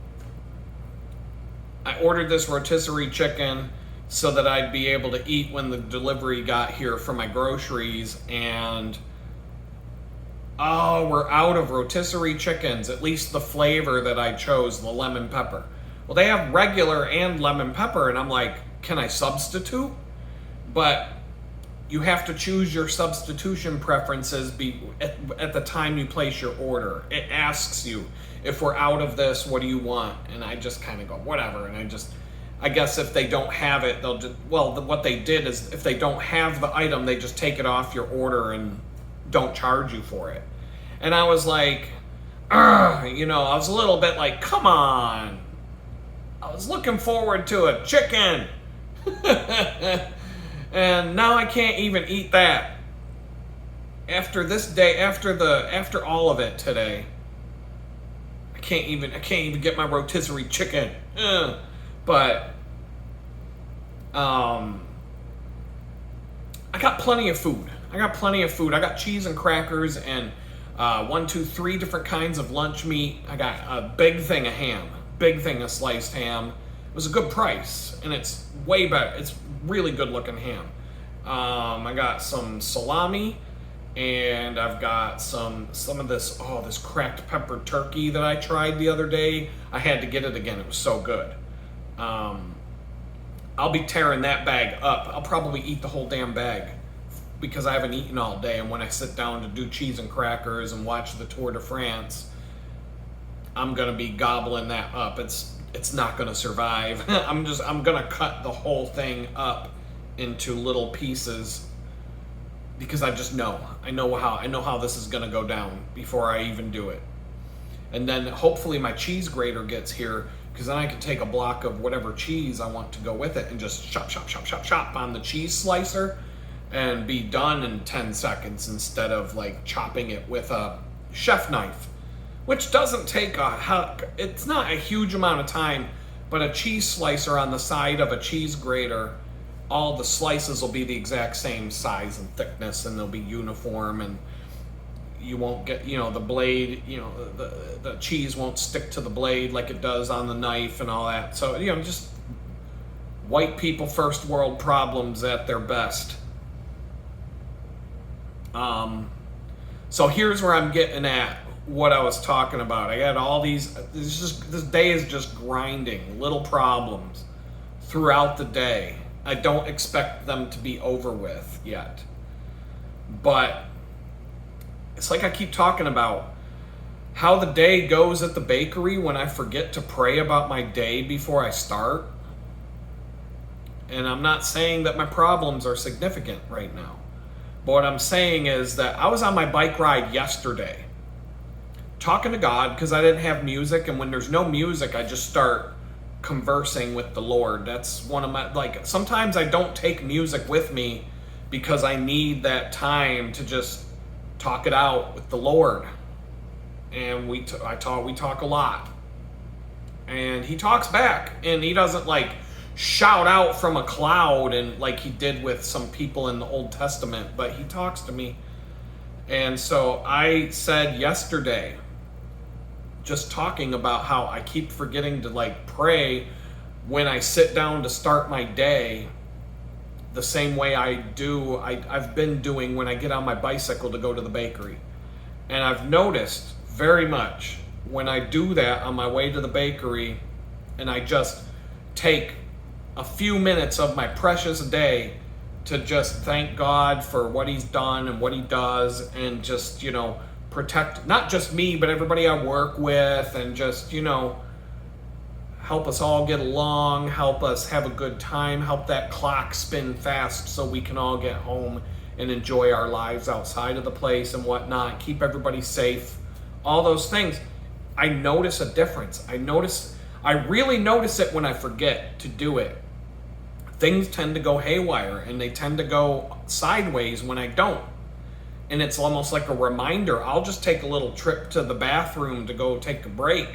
I ordered this rotisserie chicken so that I'd be able to eat when the delivery got here for my groceries, and we're out of rotisserie chickens, at least the flavor that I chose, the lemon pepper. Well, they have regular and lemon pepper, and I'm like, can I substitute? But you have to choose your substitution preferences at the time you place your order. It asks you, if we're out of this, what do you want? And I just kind of go, whatever. And I guess if they don't have it, they'll just, what they did is if they don't have the item, they just take it off your order and don't charge you for it. And I was like, I was a little bit like, come on. I was looking forward to a chicken. And now I can't even eat that. After this day, after all of it today, I can't even get my rotisserie chicken. But I got plenty of food. I got cheese and crackers and 3 different kinds of lunch meat. I got a big thing of ham, big thing of sliced ham. It was a good price, and it's way better. It's really good looking ham. I got some salami, and I've got some of this cracked pepper turkey that I tried the other day. I had to get it again. It was so good. I'll be tearing that bag up. I'll probably eat the whole damn bag because I haven't eaten all day, and when I sit down to do cheese and crackers and watch the Tour de France, I'm gonna be gobbling that up. It's not gonna survive. I'm gonna cut the whole thing up into little pieces because I know how this is gonna go down before I even do it. And then hopefully my cheese grater gets here, because then I can take a block of whatever cheese I want to go with it and just chop on the cheese slicer and be done in 10 seconds instead of like chopping it with a chef knife, which doesn't take it's not a huge amount of time, but a cheese slicer on the side of a cheese grater, all the slices will be the exact same size and thickness, and they'll be uniform, and you won't get, the blade, the cheese won't stick to the blade like it does on the knife and all that. So, just white people first world problems at their best. So here's where I'm getting at what I was talking about. I had all this day is just grinding little problems throughout the day. I don't expect them to be over with yet. But it's like I keep talking about how the day goes at the bakery when I forget to pray about my day before I start. And I'm not saying that my problems are significant right now. But what I'm saying is that I was on my bike ride yesterday talking to God because I didn't have music. And when there's no music, I just start conversing with the Lord. That's one of my, sometimes I don't take music with me because I need that time to just talk it out with the Lord. And we talk a lot, and he talks back, and he doesn't shout out from a cloud and like he did with some people in the Old Testament, but he talks to me. And so I said yesterday, just talking about how I keep forgetting to pray when I sit down to start my day, the same way I've been doing when I get on my bicycle to go to the bakery. And I've noticed very much when I do that on my way to the bakery, and I just take a few minutes of my precious day to just thank God for what he's done and what he does, and just, protect not just me, but everybody I work with, and just, help us all get along, help us have a good time, help that clock spin fast so we can all get home and enjoy our lives outside of the place and whatnot, keep everybody safe, all those things. I notice a difference. I really notice it when I forget to do it. Things tend to go haywire and they tend to go sideways when I don't. And it's almost like a reminder. I'll just take a little trip to the bathroom to go take a break.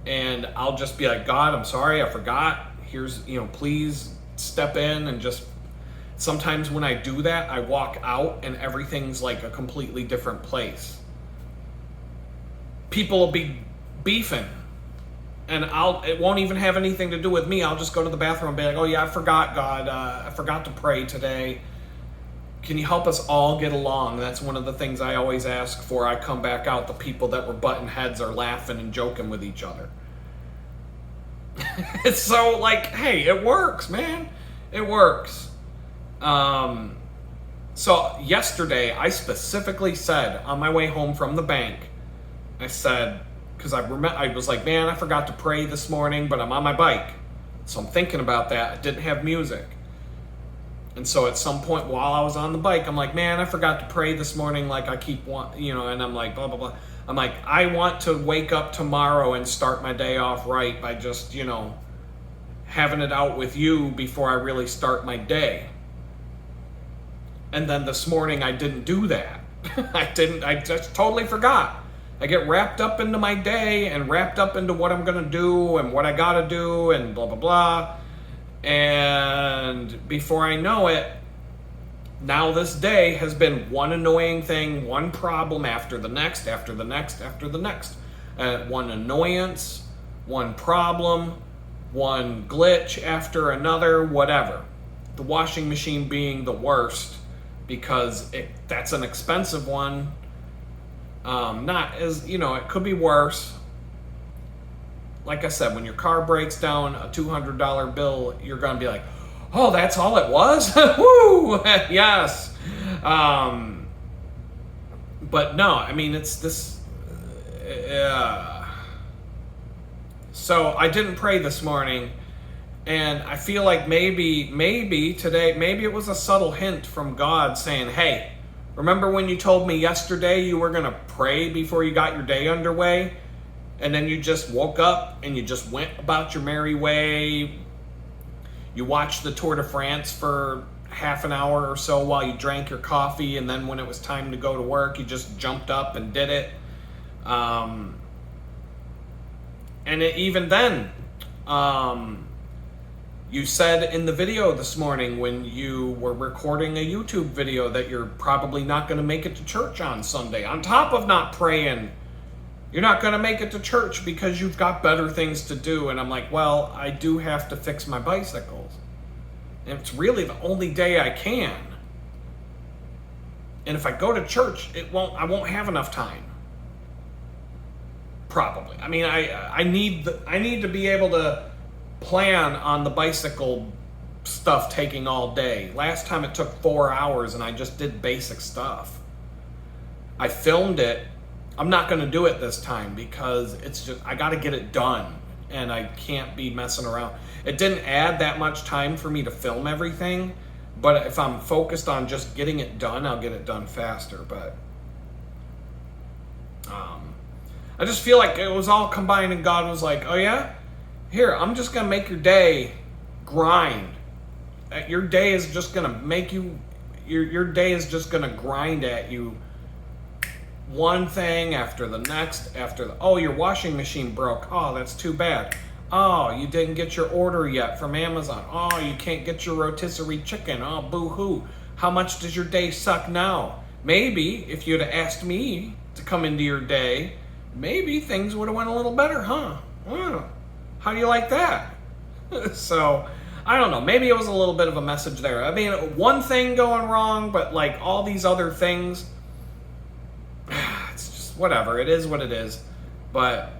And I'll just be like, God, I'm sorry, I forgot. Here's, please step in and just... Sometimes when I do that, I walk out and everything's like a completely different place. People will be beefing. And it won't even have anything to do with me. I'll just go to the bathroom and be like, oh yeah, I forgot, God. I forgot to pray today. Can you help us all get along? That's one of the things I always ask for. I come back out, the people that were butting heads are laughing and joking with each other. It's so like, hey, it works, man. It works. So yesterday, I specifically said on my way home from the bank, I said, because I was like, man, I forgot to pray this morning, but I'm on my bike. So I'm thinking about that. I didn't have music. And so at some point while I was on the bike, I'm like, man, I forgot to pray this morning like I keep wanting, and I'm like, blah, blah, blah. I'm like, I want to wake up tomorrow and start my day off right by just, having it out with you before I really start my day. And then this morning I didn't do that. I just totally forgot. I get wrapped up into my day and wrapped up into what I'm going to do and what I got to do and blah, blah, blah. And before I know it, now this day has been one annoying thing, one problem after the next, after the next, after the next. One annoyance, one problem, one glitch after another, whatever. The washing machine being the worst because that's an expensive one. Not as, it could be worse. Like I said, when your car breaks down, a $200 bill, you're going to be like, oh, that's all it was? Woo! Yes. But no, I mean, it's this... So I didn't pray this morning, and I feel like maybe today, maybe it was a subtle hint from God saying, hey, remember when you told me yesterday you were going to pray before you got your day underway? And then you just woke up and you just went about your merry way. You watched the Tour de France for half an hour or so while you drank your coffee, and then when it was time to go to work, you just jumped up and did it. Even then, you said in the video this morning when you were recording a YouTube video that you're probably not going to make it to church on Sunday. On top of not praying, you're not going to make it to church because you've got better things to do. And I'm like, well, I do have to fix my bicycles. And it's really the only day I can. And if I go to church, I won't have enough time. Probably. I mean, I need to be able to plan on the bicycle stuff taking all day. Last time it took 4 hours and I just did basic stuff. I filmed it. I'm not going to do it this time because it's just, I got to get it done and I can't be messing around. It didn't add that much time for me to film everything, but if I'm focused on just getting it done, I'll get it done faster. But I just feel like it was all combined and God was like, oh yeah? Here, I'm just going to make your day grind. Your day is just going to make you, your day is just going to grind at you. One thing after the next, oh, your washing machine broke. Oh, that's too bad. Oh, you didn't get your order yet from Amazon. Oh, you can't get your rotisserie chicken. Oh, boo-hoo. How much does your day suck now? Maybe if you'd have asked me to come into your day, maybe things would have went a little better, huh? How do you like that? So, I don't know. Maybe it was a little bit of a message there. I mean, one thing going wrong, but like all these other things, it's just whatever. It is what it is. But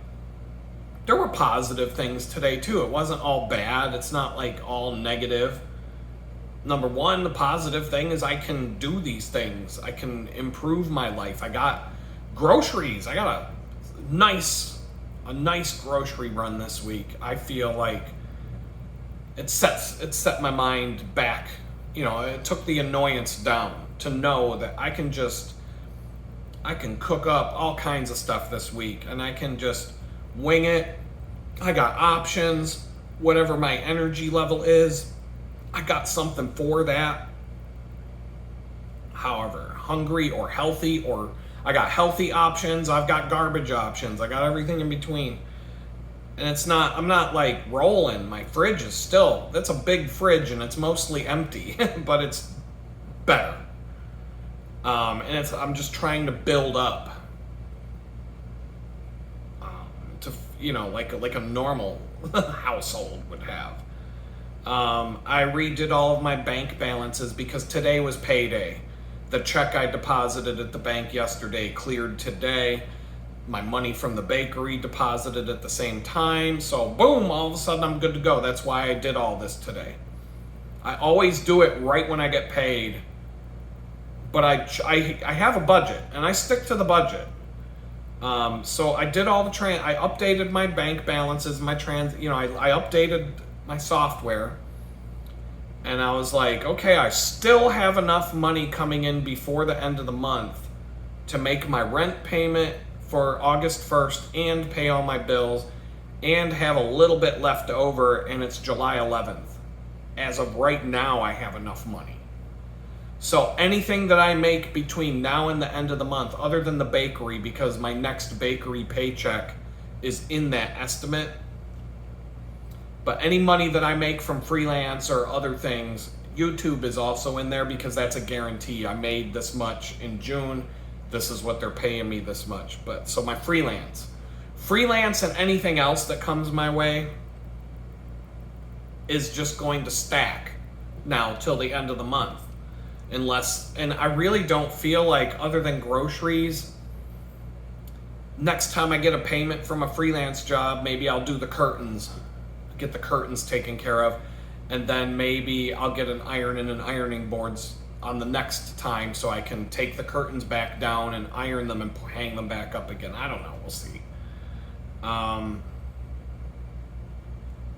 there were positive things today too. It wasn't all bad. It's not like all negative. Number one, the positive thing is I can do these things. I can improve my life. I got groceries. I got a nice grocery run this week. I feel like it set my mind back. It took the annoyance down to know that I can cook up all kinds of stuff this week and I can just wing it I got options, whatever my energy level is, I got something for that. However, hungry or healthy, or I got healthy options, I've got garbage options, I got everything in between. And I'm not like rolling. My fridge is still, that's a big fridge and it's mostly empty, but it's better. And I'm just trying to build up to, like a normal household would have. I redid all of my bank balances because today was payday. The check I deposited at the bank yesterday cleared today. My money from the bakery deposited at the same time. So boom, all of a sudden I'm good to go. That's why I did all this today. I always do it right when I get paid. But I have a budget and I stick to the budget. So I did all the I updated my bank balances, I updated my software. And I was like, okay, I still have enough money coming in before the end of the month to make my rent payment for August 1st and pay all my bills and have a little bit left over, and it's July 11th. As of right now, I have enough money. So anything that I make between now and the end of the month, other than the bakery, because my next bakery paycheck is in that estimate, but any money that I make from freelance or other things, YouTube is also in there because that's a guarantee. I made this much in June. This is what they're paying me this much. But so my freelance and anything else that comes my way is just going to stack now till the end of the month. And I really don't feel like, other than groceries, next time I get a payment from a freelance job, maybe I'll do the curtains, get the curtains taken care of, and then maybe I'll get an iron and an ironing boards on the next time so I can take the curtains back down and iron them and hang them back up again. I don't know, we'll see.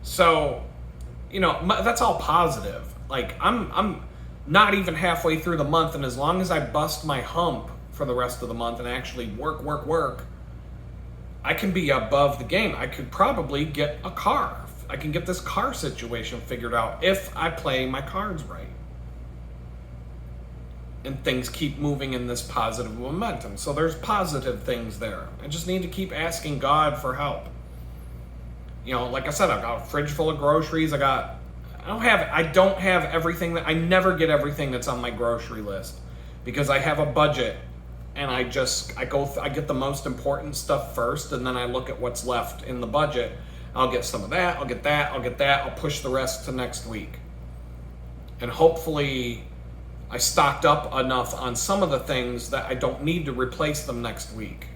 So, that's all positive. Like, I'm not even halfway through the month, and as long as I bust my hump for the rest of the month and actually work, I can be above the game. I could probably get a car. I can get this car situation figured out if I play my cards right. And things keep moving in this positive momentum. So there's positive things there. I just need to keep asking God for help. Like I said, I've got a fridge full of groceries. I don't have everything I never get everything that's on my grocery list because I have a budget, and I get the most important stuff first, and then I look at what's left in the budget. I'll get some of that, I'll get that, I'll push the rest to next week. And hopefully I stocked up enough on some of the things that I don't need to replace them next week,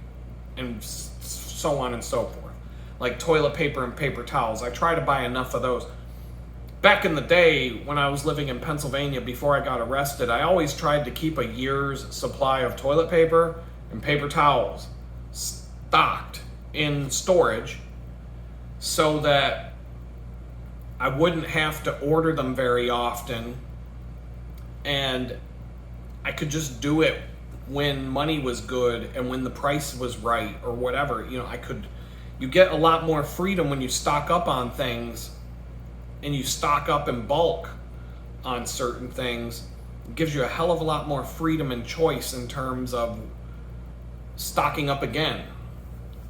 and so on and so forth. Like toilet paper and paper towels. I try to buy enough of those. Back in the day, when I was living in Pennsylvania before I got arrested, I always tried to keep a year's supply of toilet paper and paper towels stocked in storage so that I wouldn't have to order them very often, and I could just do it when money was good and when the price was right or whatever. You get a lot more freedom when you stock up on things, and you stock up in bulk on certain things. It gives you a hell of a lot more freedom and choice in terms of stocking up again.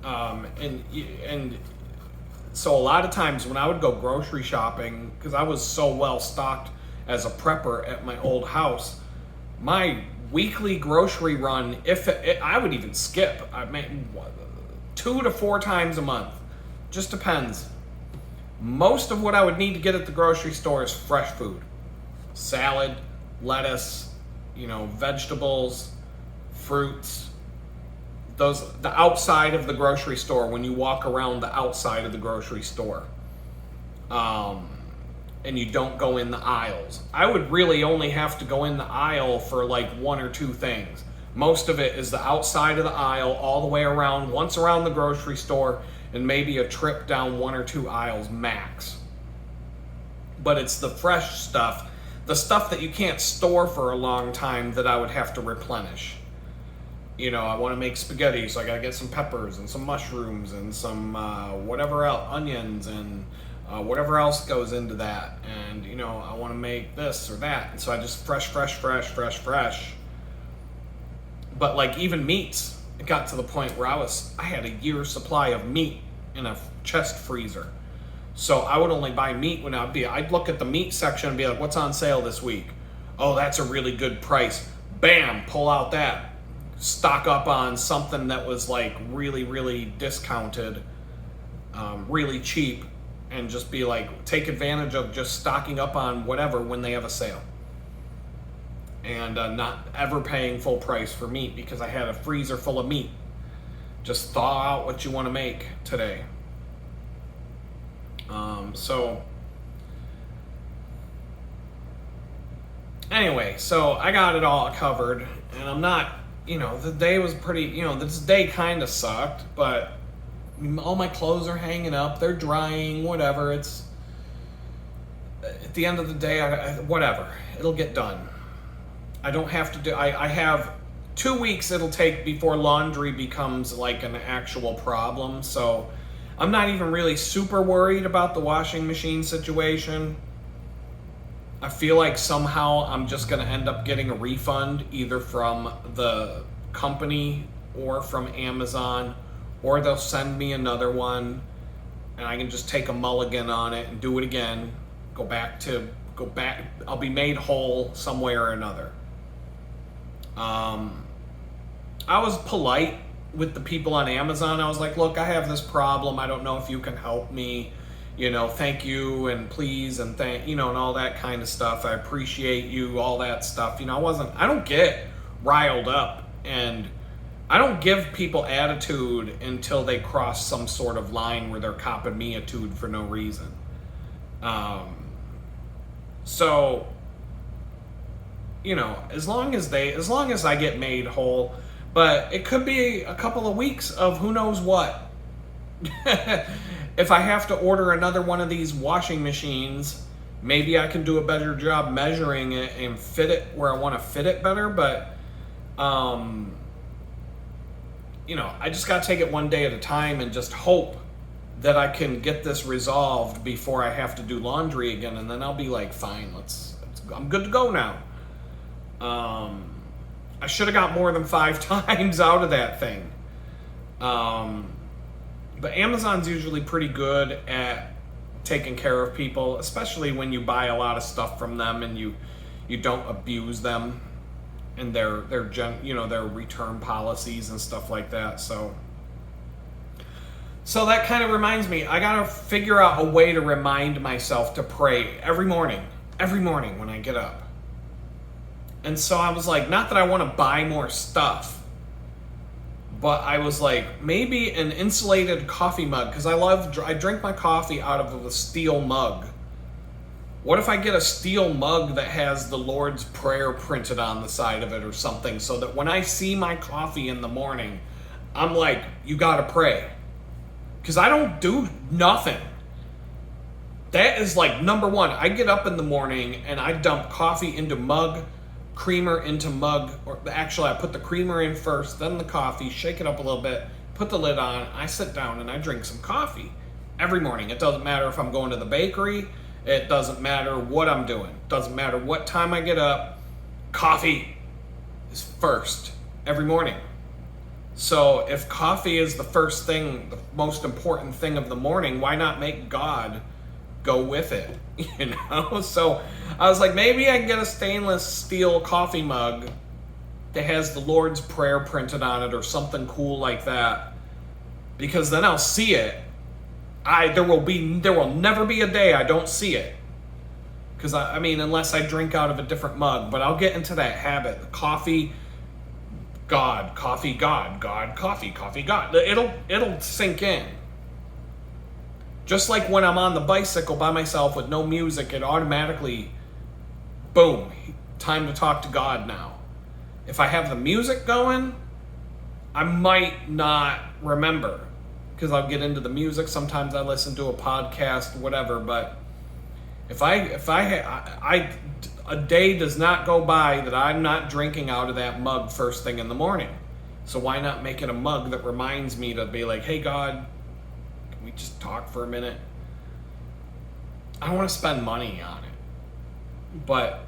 And so a lot of times when I would go grocery shopping, because I was so well stocked as a prepper at my old house, my weekly grocery run, I would even skip. I mean, 2 to 4 times a month. Just depends. Most of what I would need to get at the grocery store is fresh food. Salad, lettuce, vegetables, fruits. The outside of the grocery store, when you walk around the outside of the grocery store. And you don't go in the aisles. I would really only have to go in the aisle for like 1 or 2 things. Most of it is the outside of the aisle, all the way around, once around the grocery store, and maybe a trip down 1 or 2 aisles max. But it's the fresh stuff, the stuff that you can't store for a long time, that I would have to replenish. I want to make spaghetti, so I got to get some peppers and some mushrooms and some whatever else, onions and whatever else goes into that. And, I want to make this or that. And so I just fresh. But like even meats, it got to the point where I had a year's supply of meat in a chest freezer. So I would only buy meat when I'd look at the meat section and be like, what's on sale this week? Oh, that's a really good price. Bam, pull out that. Stock up on something that was like really, really discounted, really cheap, and just be like, take advantage of just stocking up on whatever when they have a sale. And not ever paying full price for meat because I had a freezer full of meat. Just thaw out what you want to make today. So anyway, so I got it all covered, and I'm not, the day was pretty, this day kind of sucked, but all my clothes are hanging up, they're drying, whatever. It's at the end of the day, whatever, it'll get done. I don't have to do, I have 2 weeks it'll take before laundry becomes like an actual problem. So I'm not even really super worried about the washing machine situation. I feel like somehow I'm just going to end up getting a refund either from the company or from Amazon, or they'll send me another one and I can just take a mulligan on it and do it again. Go back. I'll be made whole some way or another. I was polite with the people on Amazon. I was like, look, I have this problem. I don't know if you can help me. Thank you and please and and all that kind of stuff. I appreciate you, all that stuff. I don't get riled up, and I don't give people attitude until they cross some sort of line where they're copping me attitude for no reason. So, as long as I get made whole, but it could be a couple of weeks of who knows what. If I have to order another one of these washing machines, maybe I can do a better job measuring it and fit it where I want to fit it better. But, I just got to take it one day at a time and just hope that I can get this resolved before I have to do laundry again. And then I'll be like, fine, I'm good to go now. I should have got more than 5 times out of that thing. But Amazon's usually pretty good at taking care of people, especially when you buy a lot of stuff from them and you don't abuse them and their return policies and stuff like that. So that kind of reminds me, I gotta figure out a way to remind myself to pray every morning when I get up. And so I was like, not that I want to buy more stuff, but I was like, maybe an insulated coffee mug, because I drink my coffee out of a steel mug. What if I get a steel mug that has the Lord's Prayer printed on the side of it or something, so that when I see my coffee in the morning, I'm like, you gotta pray. Because I don't do nothing. That is like number one. I get up in the morning and I dump coffee into mug, creamer into mug, or actually I put the creamer in first, then the coffee, shake it up a little bit, put the lid on, I sit down and I drink some coffee every morning. It doesn't matter if I'm going to the bakery, it doesn't matter what I'm doing, it doesn't matter what time I get up, coffee is first every morning. So if coffee is the first thing, the most important thing of the morning, why not make God go with it? So I was like, maybe I can get a stainless steel coffee mug that has the Lord's Prayer printed on it or something cool like that, because then I'll see it. There will never be a day I don't see it, because I mean, unless I drink out of a different mug. But I'll get into that habit. The coffee God, coffee God, God, coffee God. It'll sink in. Just like when I'm on the bicycle by myself with no music, it automatically, boom, time to talk to God now. If I have the music going, I might not remember, because I'll get into the music. Sometimes I listen to a podcast, whatever. But if a day does not go by that I'm not drinking out of that mug first thing in the morning. So why not make it a mug that reminds me to be like, hey God, can we just talk for a minute? I don't want to spend money on it. But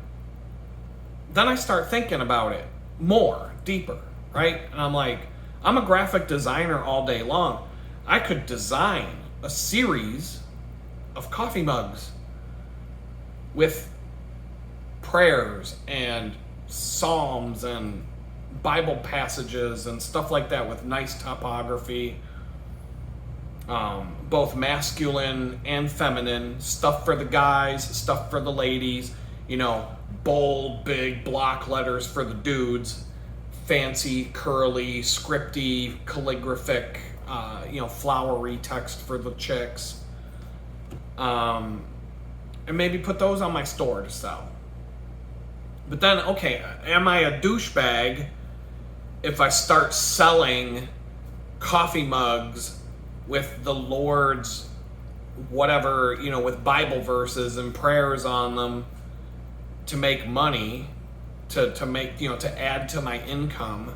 then I start thinking about it more, deeper, right? And I'm like, I'm a graphic designer all day long. I could design a series of coffee mugs with prayers and psalms and Bible passages and stuff like that with nice topography, both masculine and feminine, stuff for the guys, stuff for the ladies, bold, big block letters for the dudes, fancy, curly, scripty, calligraphic, flowery text for the chicks. And maybe put those on my store to sell. But then, okay, am I a douchebag if I start selling coffee mugs with the Lord's whatever, with Bible verses and prayers on them to make money, to make, to add to my income?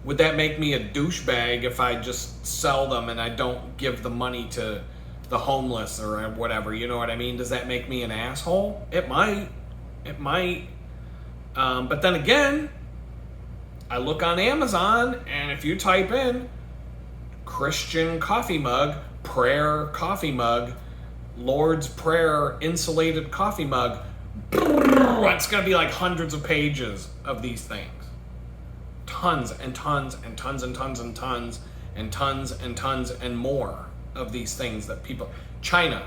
Would that make me a douchebag if I just sell them and I don't give the money to the homeless or whatever? You know what I mean? Does that make me an asshole? It might. It might. But then again, I look on Amazon, and if you type in Christian coffee mug, prayer coffee mug, Lord's Prayer insulated coffee mug, it's going to be like hundreds of pages of these things. Tons and tons and tons and tons and tons and tons and tons and more of these things that people... China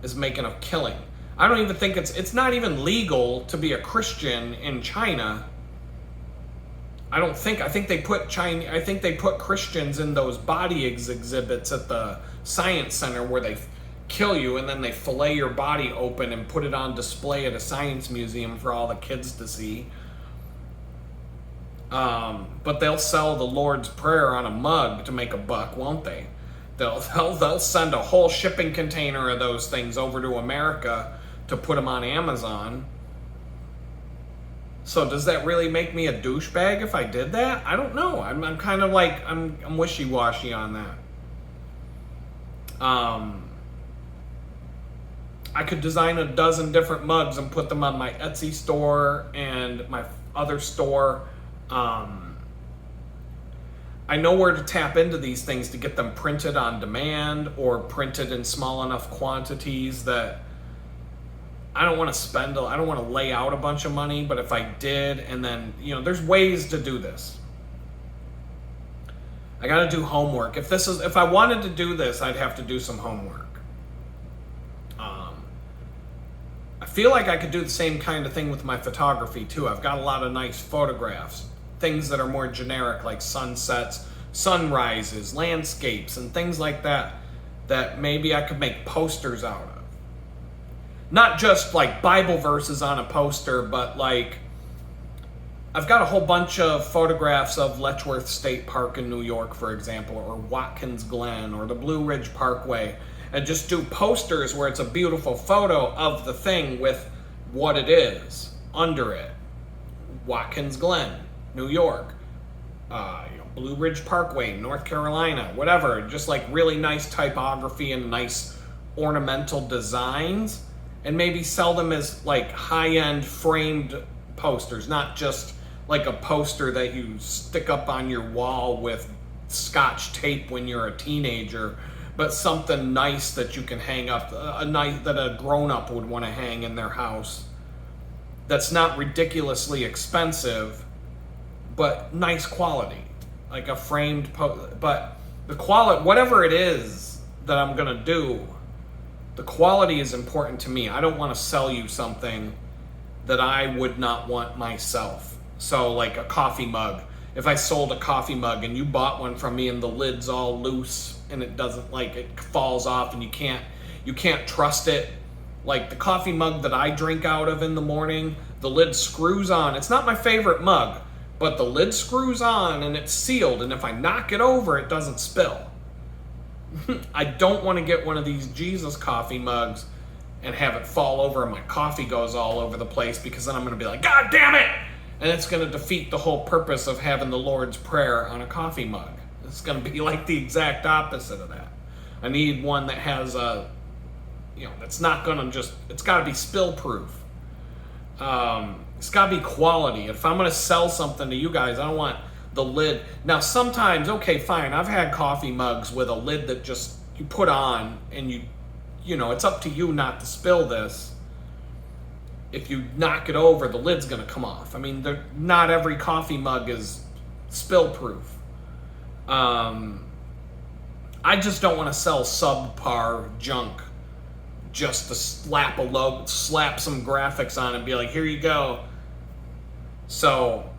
is making a killing. I don't even think it's not even legal to be a Christian in China. I think they put Christians in those body exhibits at the science center where they kill you and then they fillet your body open and put it on display at a science museum for all the kids to see. But they'll sell the Lord's Prayer on a mug to make a buck, won't they? They'll send a whole shipping container of those things over to America to put them on Amazon. So does that really make me a douchebag if I did that? I don't know. I'm kind of like, I'm wishy-washy on that. I could design a dozen different mugs and put them on my Etsy store and my other store. I know where to tap into these things to get them printed on demand or printed in small enough quantities that I don't want to lay out a bunch of money, but if I did, and then, there's ways to do this. I got to do homework. If I wanted to do this, I'd have to do some homework. I feel like I could do the same kind of thing with my photography too. I've got a lot of nice photographs, things that are more generic like sunsets, sunrises, landscapes, and things like that maybe I could make posters out of. Not just like Bible verses on a poster, but like I've got a whole bunch of photographs of Letchworth State Park in New York, for example, or Watkins Glen or the Blue Ridge Parkway, and just do posters where it's a beautiful photo of the thing with what it is under it. Watkins Glen, New York, Blue Ridge Parkway, North Carolina, whatever. Just like really nice typography and nice ornamental designs, and maybe sell them as like high-end framed posters, not just like a poster that you stick up on your wall with Scotch tape when you're a teenager, but something nice that you can hang up, that a grown-up would want to hang in their house. That's not ridiculously expensive, but nice quality, like a framed but the quality, whatever it is that I'm gonna do, the quality is important to me. I don't want to sell you something that I would not want myself. So like a coffee mug. If I sold a coffee mug and you bought one from me and the lid's all loose and it doesn't, like, it falls off and you can't trust it. Like the coffee mug that I drink out of in the morning, the lid screws on. It's not my favorite mug, but the lid screws on and it's sealed, and if I knock it over, it doesn't spill. I don't want to get one of these Jesus coffee mugs and have it fall over and my coffee goes all over the place, because then I'm going to be like, God damn it! And it's going to defeat the whole purpose of having the Lord's Prayer on a coffee mug. It's going to be like the exact opposite of that. I need one that has that's not going to just, it's got to be spill proof. It's got to be quality. If I'm going to sell something to you guys, I don't want the lid. Now, sometimes, okay, fine. I've had coffee mugs with a lid that just you put on and it's up to you not to spill this. If you knock it over, the lid's going to come off. I mean, not every coffee mug is spill proof. I just don't want to sell subpar junk just to slap a logo, slap some graphics on it and be like, here you go. So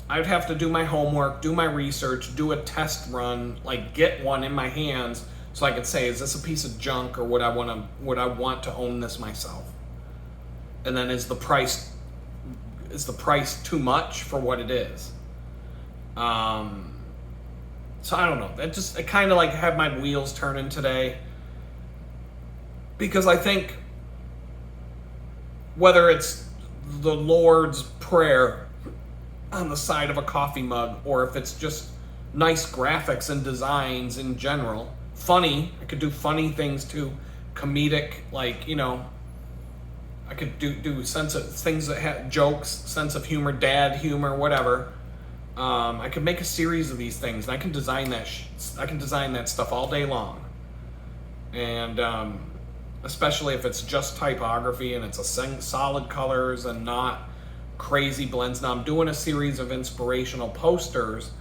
I'd have to do my homework, do my research, do a test run, like get one in my hands so I could say, is this a piece of junk or would I want to own this myself? And then is the price too much for what it is? So I don't know. It kind of like had my wheels turning today, because I think whether it's the Lord's Prayer on the side of a coffee mug or if it's just nice graphics and designs in general, funny. I could do funny things too, comedic, like I could do sense of things that have jokes, sense of humor, dad humor, whatever. I could make a series of these things, and I can design that. I can design that stuff all day long, and especially if it's just typography and it's a solid colors and not crazy blends. Now I'm doing a series of inspirational posters,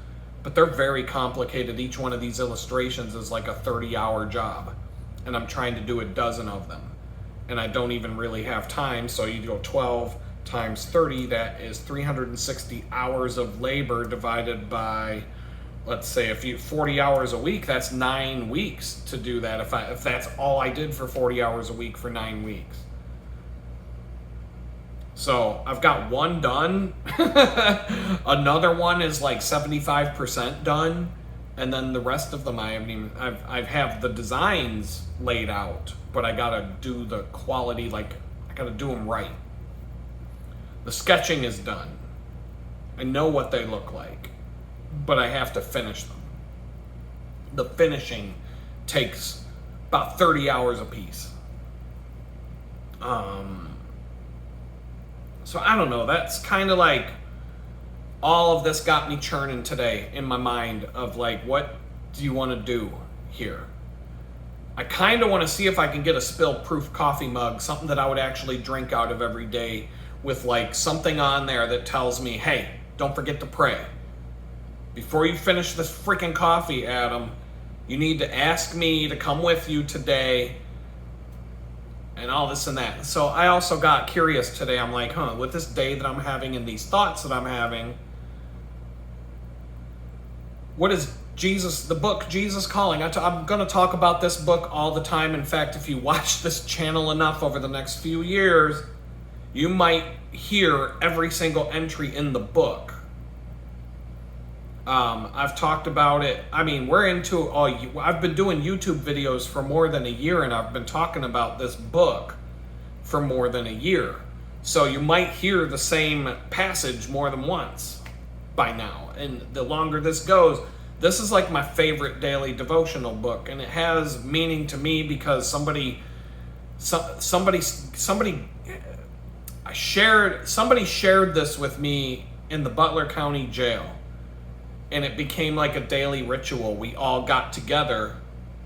but they're very complicated. Each one of these illustrations is like a 30-hour job, and I'm trying to do a dozen of them. And I don't even really have time, so you go 12 times 30, that is 360 hours of labor divided by, let's say, 40 hours a week, that's 9 weeks to do that, if that's all I did for 40 hours a week for 9 weeks. So I've got one done, another one is like 75% done, and then the rest of them I have the designs laid out, but I gotta do the quality, like I gotta do them right. The sketching is done. I know what they look like, but I have to finish them. The finishing takes about 30 hours a piece. So I don't know, that's kind of like all of this got me churning today in my mind of like, what do you want to do here? I kind of want to see if I can get a spill-proof coffee mug, something that I would actually drink out of every day, with like something on there that tells me, hey, don't forget to pray. Before you finish this freaking coffee, Adam, you need to ask me to come with you today and all this and that. So I also got curious today. I'm like, with this day that I'm having and these thoughts that I'm having, what is Jesus, the book Jesus Calling? I'm going to talk about this book all the time. In fact, if you watch this channel enough over the next few years, you might hear every single entry in the book. I've talked about it. I mean, I've been doing YouTube videos for more than a year, and I've been talking about this book for more than a year. So you might hear the same passage more than once by now. And the longer this goes, this is like my favorite daily devotional book, and it has meaning to me because somebody shared this with me in the Butler County Jail, and it became like a daily ritual. We all got together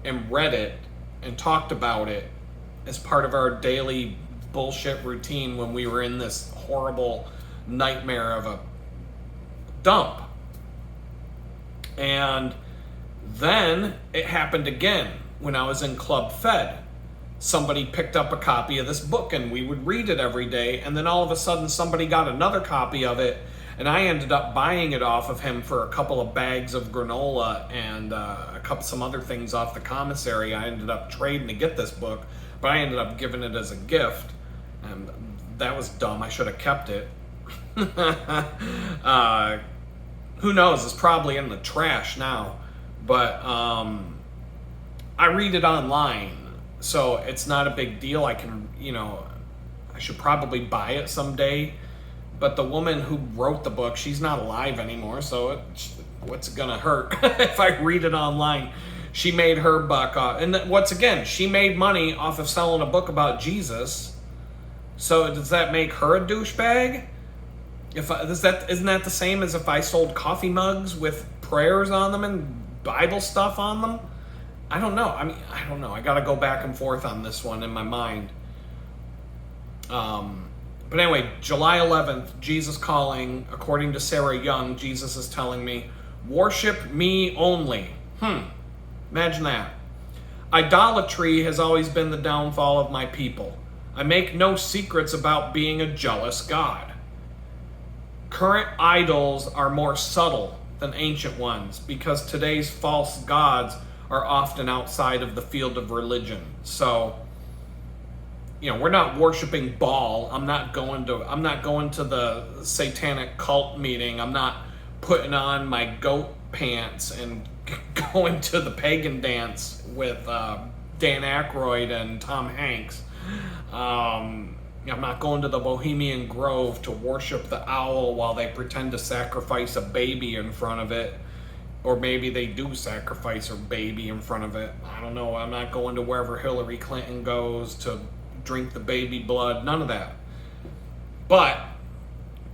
and read it and talked about it as part of our daily bullshit routine when we were in this horrible nightmare of a dump. And then it happened again when I was in Club Fed. Somebody picked up a copy of this book and we would read it every day, and then all of a sudden somebody got another copy of it, and I ended up buying it off of him for a couple of bags of granola and some other things off the commissary. I ended up trading to get this book, but I ended up giving it as a gift, and that was dumb. I should have kept it. Who knows? It's probably in the trash now, but I read it online, so it's not a big deal. I can, I should probably buy it someday, But the woman who wrote the book, she's not alive anymore, so what's it gonna hurt if I read it online? She made her buck off. And once again, she made money off of selling a book about Jesus. So does that make her a douchebag? Isn't that the same as if I sold coffee mugs with prayers on them and Bible stuff on them? I don't know. I don't know. I got to go back and forth on this one in my mind. But anyway, July 11th, Jesus Calling. According to Sarah Young, Jesus is telling me, worship me only. Imagine that. Idolatry has always been the downfall of my people. I make no secrets about being a jealous God. Current idols are more subtle than ancient ones because today's false gods are often outside of the field of religion. So, we're not worshiping Baal. I'm not going to the satanic cult meeting. I'm not putting on my goat pants and going to the pagan dance with Dan Aykroyd and Tom Hanks. I'm not going to the Bohemian Grove to worship the owl while they pretend to sacrifice a baby in front of it. Or maybe they do sacrifice a baby in front of it. I don't know. I'm not going to wherever Hillary Clinton goes to drink the baby blood. None of that. But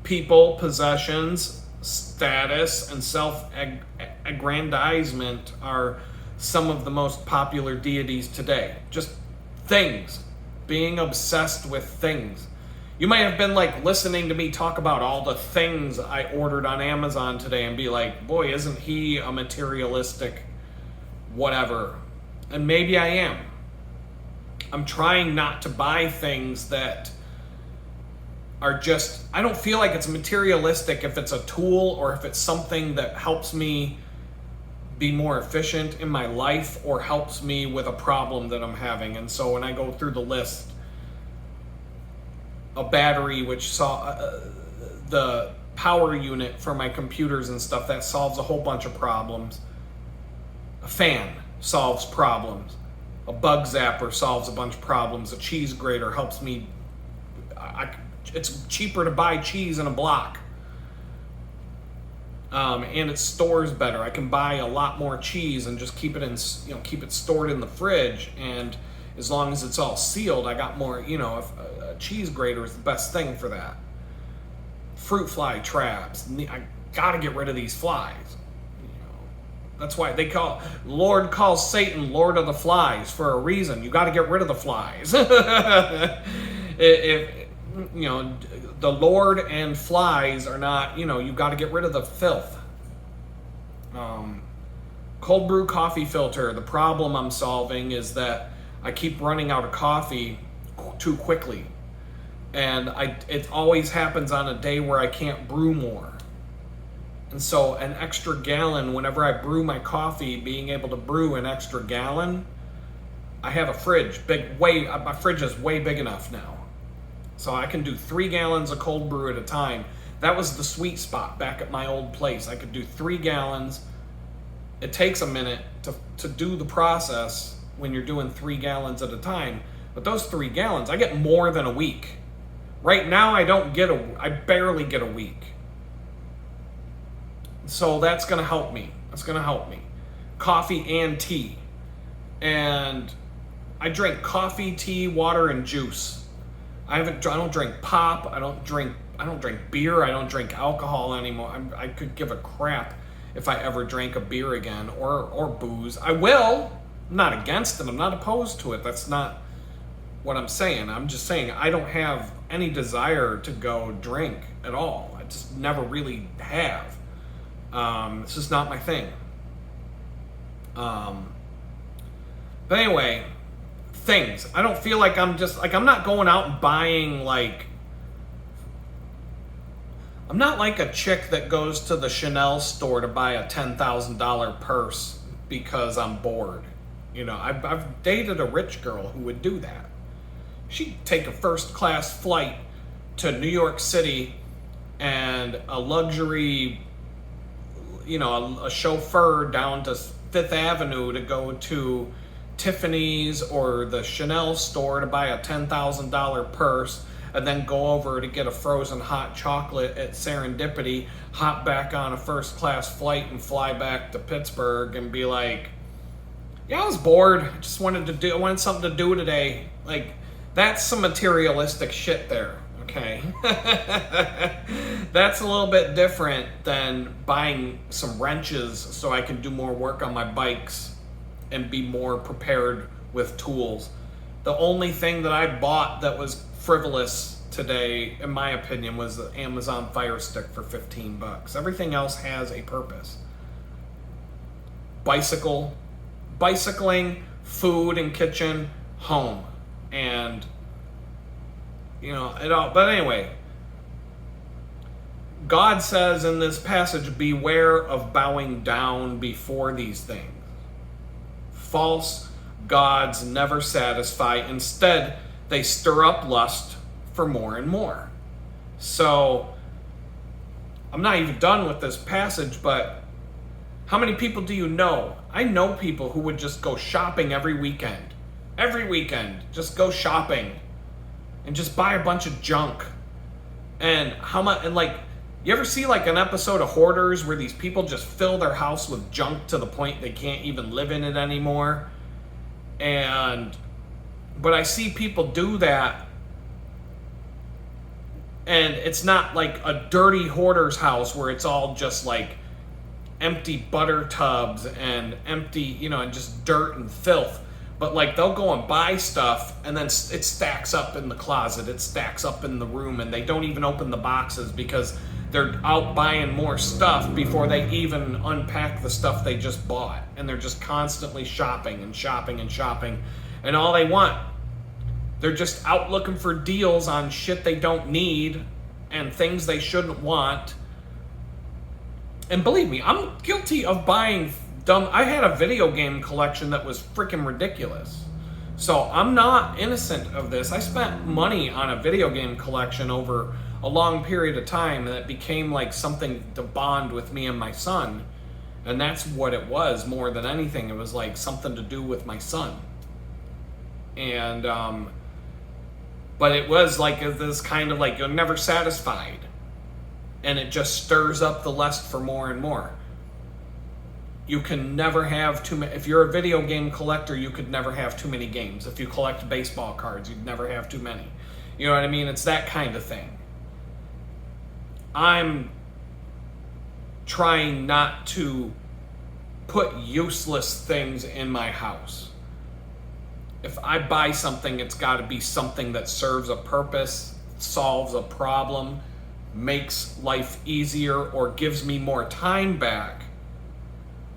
people, possessions, status, and self-aggrandizement are some of the most popular deities today. Just things. Being obsessed with things. You might have been listening to me talk about all the things I ordered on Amazon today and be like, boy, isn't he a materialistic whatever? And maybe I am. I'm trying not to buy things that are just, I don't feel like it's materialistic if it's a tool or if it's something that helps me be more efficient in my life or helps me with a problem that I'm having. And so when I go through the list, a battery which saw the power unit for my computers and stuff, that solves a whole bunch of problems. A fan solves problems. A bug zapper solves a bunch of problems. A cheese grater helps me. It's cheaper to buy cheese in a block. And it stores better. I can buy a lot more cheese and just keep it stored in the fridge. And as long as it's all sealed, I got more, a cheese grater is the best thing for that. Fruit fly traps. I got to get rid of these flies. That's why Lord calls Satan Lord of the Flies for a reason. You got to get rid of the flies. If the Lord and flies are not, you got to get rid of the filth. Cold brew coffee filter. The problem I'm solving is that I keep running out of coffee too quickly. And it always happens on a day where I can't brew more. And so an extra gallon, whenever I brew my coffee, being able to brew an extra gallon, I have a fridge. My fridge is way big enough now. So I can do 3 gallons of cold brew at a time. That was the sweet spot back at my old place. I could do 3 gallons. It takes a minute to do the process when you're doing 3 gallons at a time. But those 3 gallons, I get more than a week. Right now, I barely get a week. So that's going to help me. Coffee and tea. And I drink coffee, tea, water, and juice. I don't drink pop. I don't drink beer. I don't drink alcohol anymore. I could give a crap if I ever drank a beer again or booze. I will. I'm not against it. I'm not opposed to it. That's not what I'm saying. I'm just saying I don't have any desire to go drink at all. I just never really have. It's just not my thing. But anyway, things. I don't feel like I'm not going out and buying I'm not like a chick that goes to the Chanel store to buy a $10,000 purse because I'm bored. I've dated a rich girl who would do that. She'd take a first-class flight to New York City and a luxury, a chauffeur down to Fifth Avenue to go to Tiffany's or the Chanel store to buy a $10,000 purse. and then go over to get a frozen hot chocolate at Serendipity, hop back on a first class flight and fly back to Pittsburgh and be like, yeah, I was bored. I wanted something to do today. Like, that's some materialistic shit there, okay? That's a little bit different than buying some wrenches so I can do more work on my bikes and be more prepared with tools. The only thing that I bought that was frivolous today, in my opinion, was the Amazon Fire Stick for $15. Everything else has a purpose. Bicycling, food and kitchen, home. And, it all. But anyway, God says in this passage, beware of bowing down before these things. False gods never satisfy. Instead, they stir up lust for more and more. So, I'm not even done with this passage, but how many people do you know? I know people who would just go shopping every weekend. Every weekend, just go shopping and just buy a bunch of junk. And how much, and like, you ever see like an episode of Hoarders where these people just fill their house with junk to the point they can't even live in it anymore? But I see people do that, and it's not like a dirty hoarder's house where it's all just like empty butter tubs and empty, and just dirt and filth. But like they'll go and buy stuff and then it stacks up in the closet, it stacks up in the room, and they don't even open the boxes because they're out buying more stuff before they even unpack the stuff they just bought. And they're just constantly shopping and shopping and shopping. And all they want, they're just out looking for deals on shit they don't need and things they shouldn't want. And believe me, I'm guilty of buying dumb. I had a video game collection that was freaking ridiculous. So I'm not innocent of this. I spent money on a video game collection over a long period of time, and it became like something to bond with me and my son. And that's what it was more than anything. It was like something to do with my son. And, but it was like this kind of like, you're never satisfied. And it just stirs up the lust for more and more. You can never have too many. If you're a video game collector, you could never have too many games. If you collect baseball cards, you'd never have too many. You know what I mean? It's that kind of thing. I'm trying not to put useless things in my house. If I buy something, it's got to be something that serves a purpose, solves a problem, makes life easier, or gives me more time back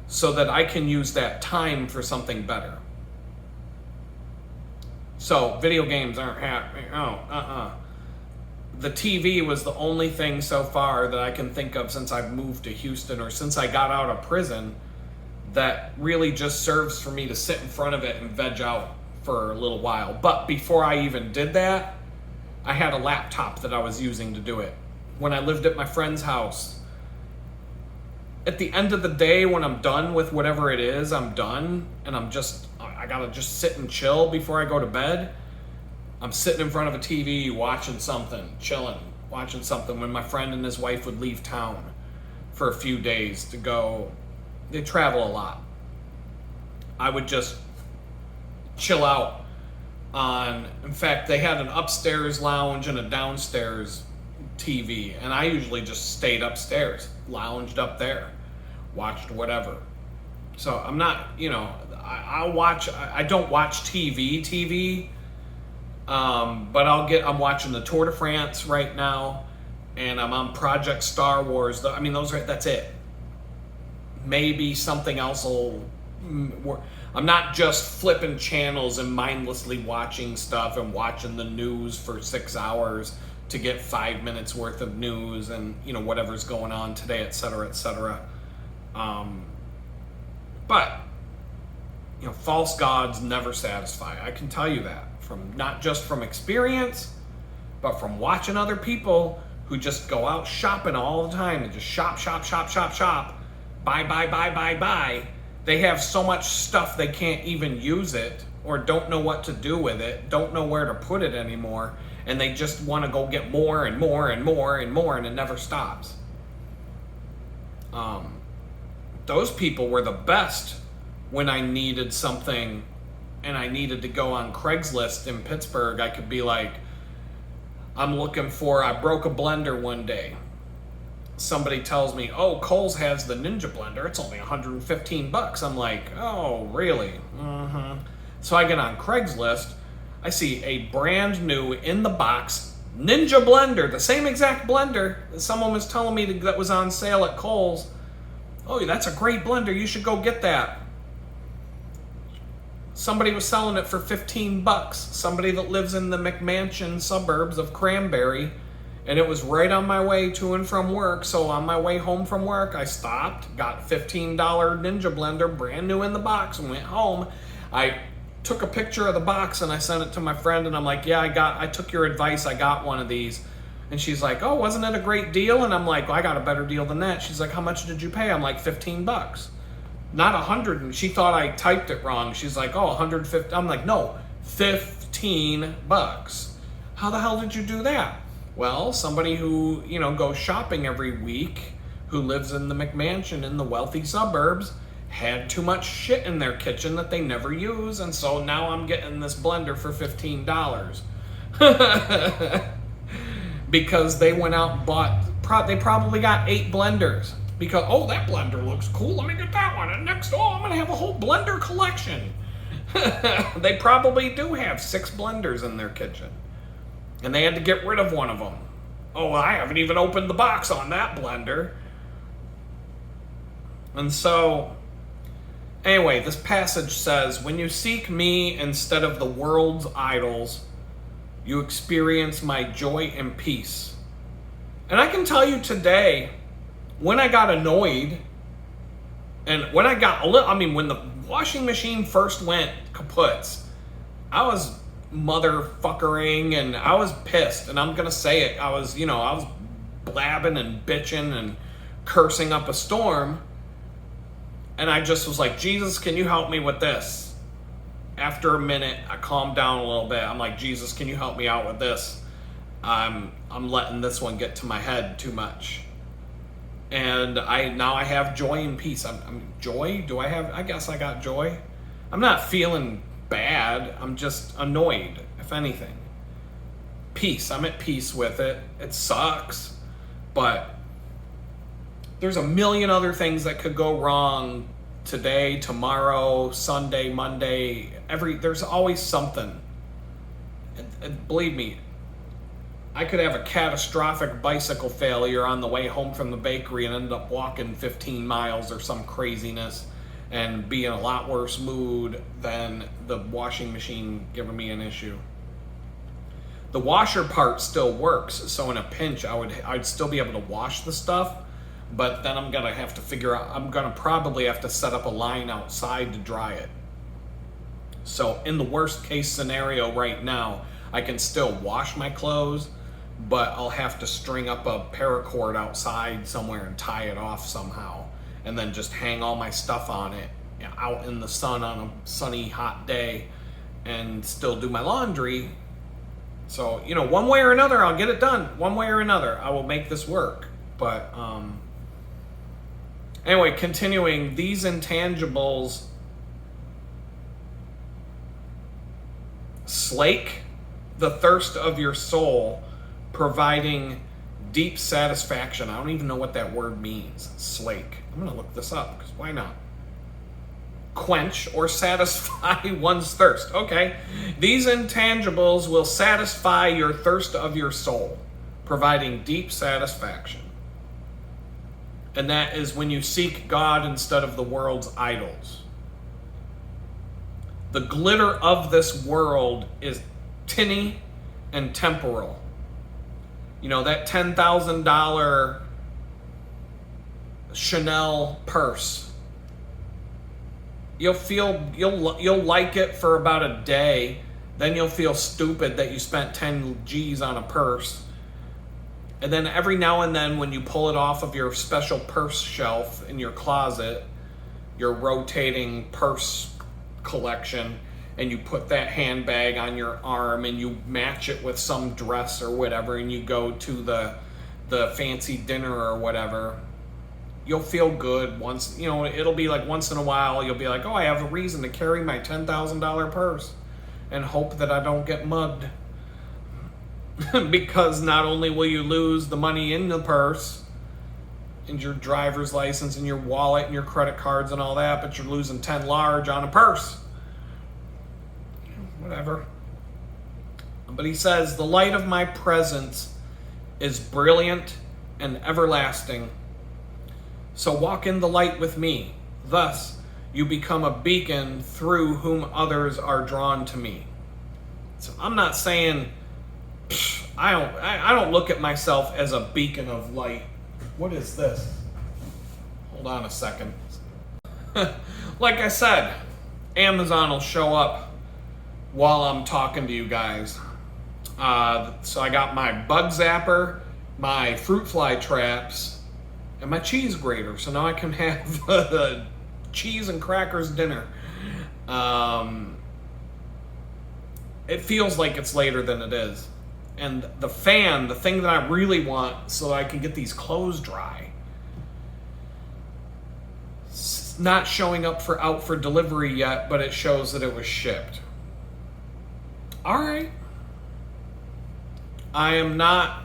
so that I can use that time for something better. So video games aren't happening. The TV was the only thing so far that I can think of since I've moved to Houston or since I got out of prison that really just serves for me to sit in front of it and veg out for a little while. But before I even did that, I had a laptop that I was using to do it. When I lived at my friend's house, at the end of the day, when I'm done with whatever it is, I'm done, and I gotta just sit and chill before I go to bed. I'm sitting in front of a TV watching something, chilling, watching something when my friend and his wife would leave town for a few days to go. They travel a lot. I would just chill out in fact, they had an upstairs lounge and a downstairs TV, and I usually just stayed upstairs, lounged up there, watched whatever. So I'm not, I don't watch TV, but I'm watching the Tour de France right now, and I'm on Project Star Wars. That's it. Maybe something else I'm not just flipping channels and mindlessly watching stuff and watching the news for 6 hours to get 5 minutes worth of news and, whatever's going on today, et cetera, et cetera. But, false gods never satisfy. I can tell you that from not just from experience, but from watching other people who just go out shopping all the time and just shop, buy. They have so much stuff they can't even use it or don't know what to do with it, don't know where to put it anymore. and they just want to go get more and more and more and more, and it never stops. Those people were the best when I needed something and I needed to go on Craigslist in Pittsburgh. I could be like, I broke a blender one day. Somebody tells me, oh, Kohl's has the Ninja blender. It's only $115. I'm like, oh, really? Mm-hmm. So I get on Craigslist. I see a brand new in the box Ninja blender, the same exact blender that someone was telling me that was on sale at Kohl's. Oh, that's a great blender. You should go get that. Somebody was selling it for $15. Somebody that lives in the McMansion suburbs of Cranberry. And it was right on my way to and from work. So on my way home from work, I stopped, got $15 Ninja blender, brand new in the box, and went home. I took a picture of the box and I sent it to my friend, and I'm like, yeah, I took your advice. I got one of these. And she's like, oh, wasn't it a great deal? And I'm like, well, I got a better deal than that. She's like, how much did you pay? I'm like, $15. Not 100. And she thought I typed it wrong. She's like, oh, 150. I'm like, no, $15. How the hell did you do that? Well, somebody who, goes shopping every week, who lives in the McMansion in the wealthy suburbs, had too much shit in their kitchen that they never use, and so now I'm getting this blender for $15. Because they went out and bought, they probably got 8 blenders. Because, oh, that blender looks cool, let me get that one. And next, I'm going to have a whole blender collection. They probably do have 6 blenders in their kitchen. And they had to get rid of one of them. Oh, I haven't even opened the box on that blender. And so, anyway, this passage says, when you seek me instead of the world's idols, you experience my joy and peace. And I can tell you today, when I got annoyed, and when I got when the washing machine first went kaput, I was motherfuckering and I was pissed, and I'm gonna say it. I was blabbing and bitching and cursing up a storm, and I just was like, Jesus, can you help me with this? After a minute, I calmed down a little bit. I'm like, Jesus, can you help me out with this? I'm letting this one get to my head too much. And now I have joy and peace. Joy? I guess I got joy. I'm not feeling bad. I'm just annoyed, if anything. Peace. I'm at peace with it. It sucks. But there's a million other things that could go wrong today, tomorrow, Sunday, Monday. There's always something. And believe me, I could have a catastrophic bicycle failure on the way home from the bakery and end up walking 15 miles or some craziness and be in a lot worse mood than the washing machine giving me an issue. The washer part still works, so in a pinch I'd still be able to wash the stuff, but then I'm gonna probably have to set up a line outside to dry it. So in the worst case scenario right now, I can still wash my clothes, but I'll have to string up a paracord outside somewhere and tie it off somehow, and then just hang all my stuff on it out in the sun on a sunny, hot day and still do my laundry. So, one way or another, I'll get it done. One way or another, I will make this work. But anyway, continuing, these intangibles slake the thirst of your soul, providing deep satisfaction. I don't even know what that word means. Slake. I'm going to look this up, because why not? Quench or satisfy one's thirst. Okay. These intangibles will satisfy your thirst of your soul, providing deep satisfaction. And that is when you seek God instead of the world's idols. The glitter of this world is tinny and temporal. That $10,000 Chanel purse. You'll like it for about a day, then you'll feel stupid that you spent 10 G's on a purse. And then every now and then when you pull it off of your special purse shelf in your closet, your rotating purse collection, and you put that handbag on your arm and you match it with some dress or whatever, and you go to the fancy dinner or whatever, you'll feel good once, it'll be like once in a while, you'll be like, oh, I have a reason to carry my $10,000 purse and hope that I don't get mugged. Because not only will you lose the money in the purse and your driver's license and your wallet and your credit cards and all that, but you're losing 10 large on a purse. Whatever. But he says, the light of my presence is brilliant and everlasting. So walk in the light with me. Thus, you become a beacon through whom others are drawn to me. So I'm not saying, I don't look at myself as a beacon of light. What is this? Hold on a second. Like I said, Amazon will show up while I'm talking to you guys. So I got my bug zapper, my fruit fly traps, and my cheese grater. So now I can have the cheese and crackers dinner. It feels like it's later than it is. And the fan, the thing that I really want so that I can get these clothes dry, it's not showing up out for delivery yet, but it shows that it was shipped. All right. I'm not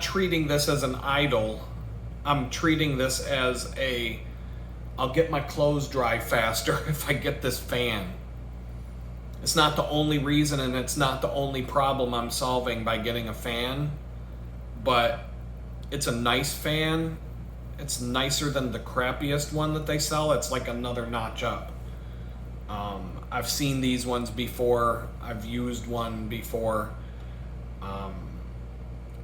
treating this as an idol. I'm treating this as I'll get my clothes dry faster if I get this fan. It's not the only reason, and it's not the only problem I'm solving by getting a fan, but it's a nice fan. It's nicer than the crappiest one that they sell. It's like another notch up. I've seen these ones before. I've used one before. I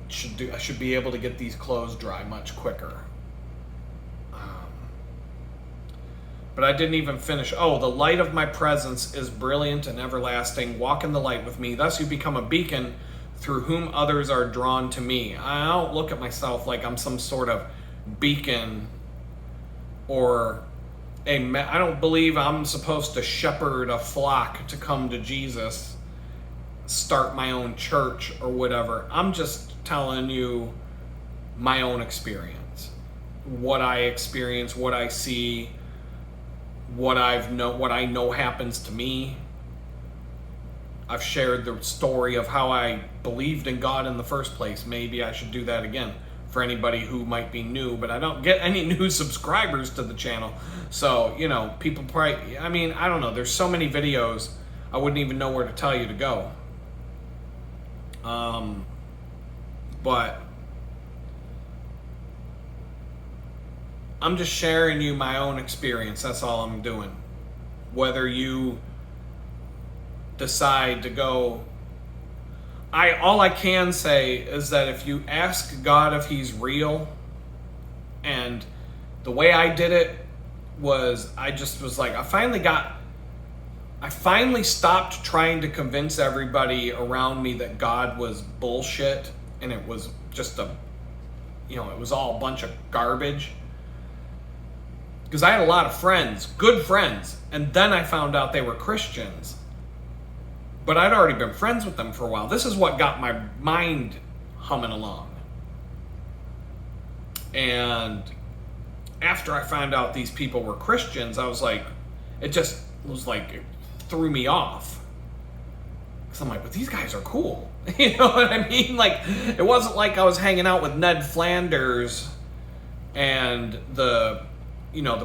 should be able to get these clothes dry much quicker. But I didn't even finish. Oh, the light of my presence is brilliant and everlasting. Walk in the light with me. Thus you become a beacon through whom others are drawn to me. I don't look at myself like I'm some sort of beacon or I don't believe I'm supposed to shepherd a flock to come to Jesus, start my own church or whatever. I'm just telling you my own experience. What I experience, what I see, what I know happens to me. I've shared the story of how I believed in God in the first place. Maybe I should do that again for anybody who might be new, but I don't get any new subscribers to the channel. So, people probably, I don't know. There's so many videos, I wouldn't even know where to tell you to go. But I'm just sharing you my own experience. That's all I'm doing. Whether you decide to go, all I can say is that if you ask God if he's real, and the way I did it was I just was like, I finally stopped trying to convince everybody around me that God was bullshit and it was just it was all a bunch of garbage. Because I had a lot of friends, good friends, and then I found out they were Christians. But I'd already been friends with them for a while. This is what got my mind humming along. And after I found out these people were Christians, I was like, it threw me off. Because I'm like, but these guys are cool. You know what I mean? Like, it wasn't like I was hanging out with Ned Flanders and the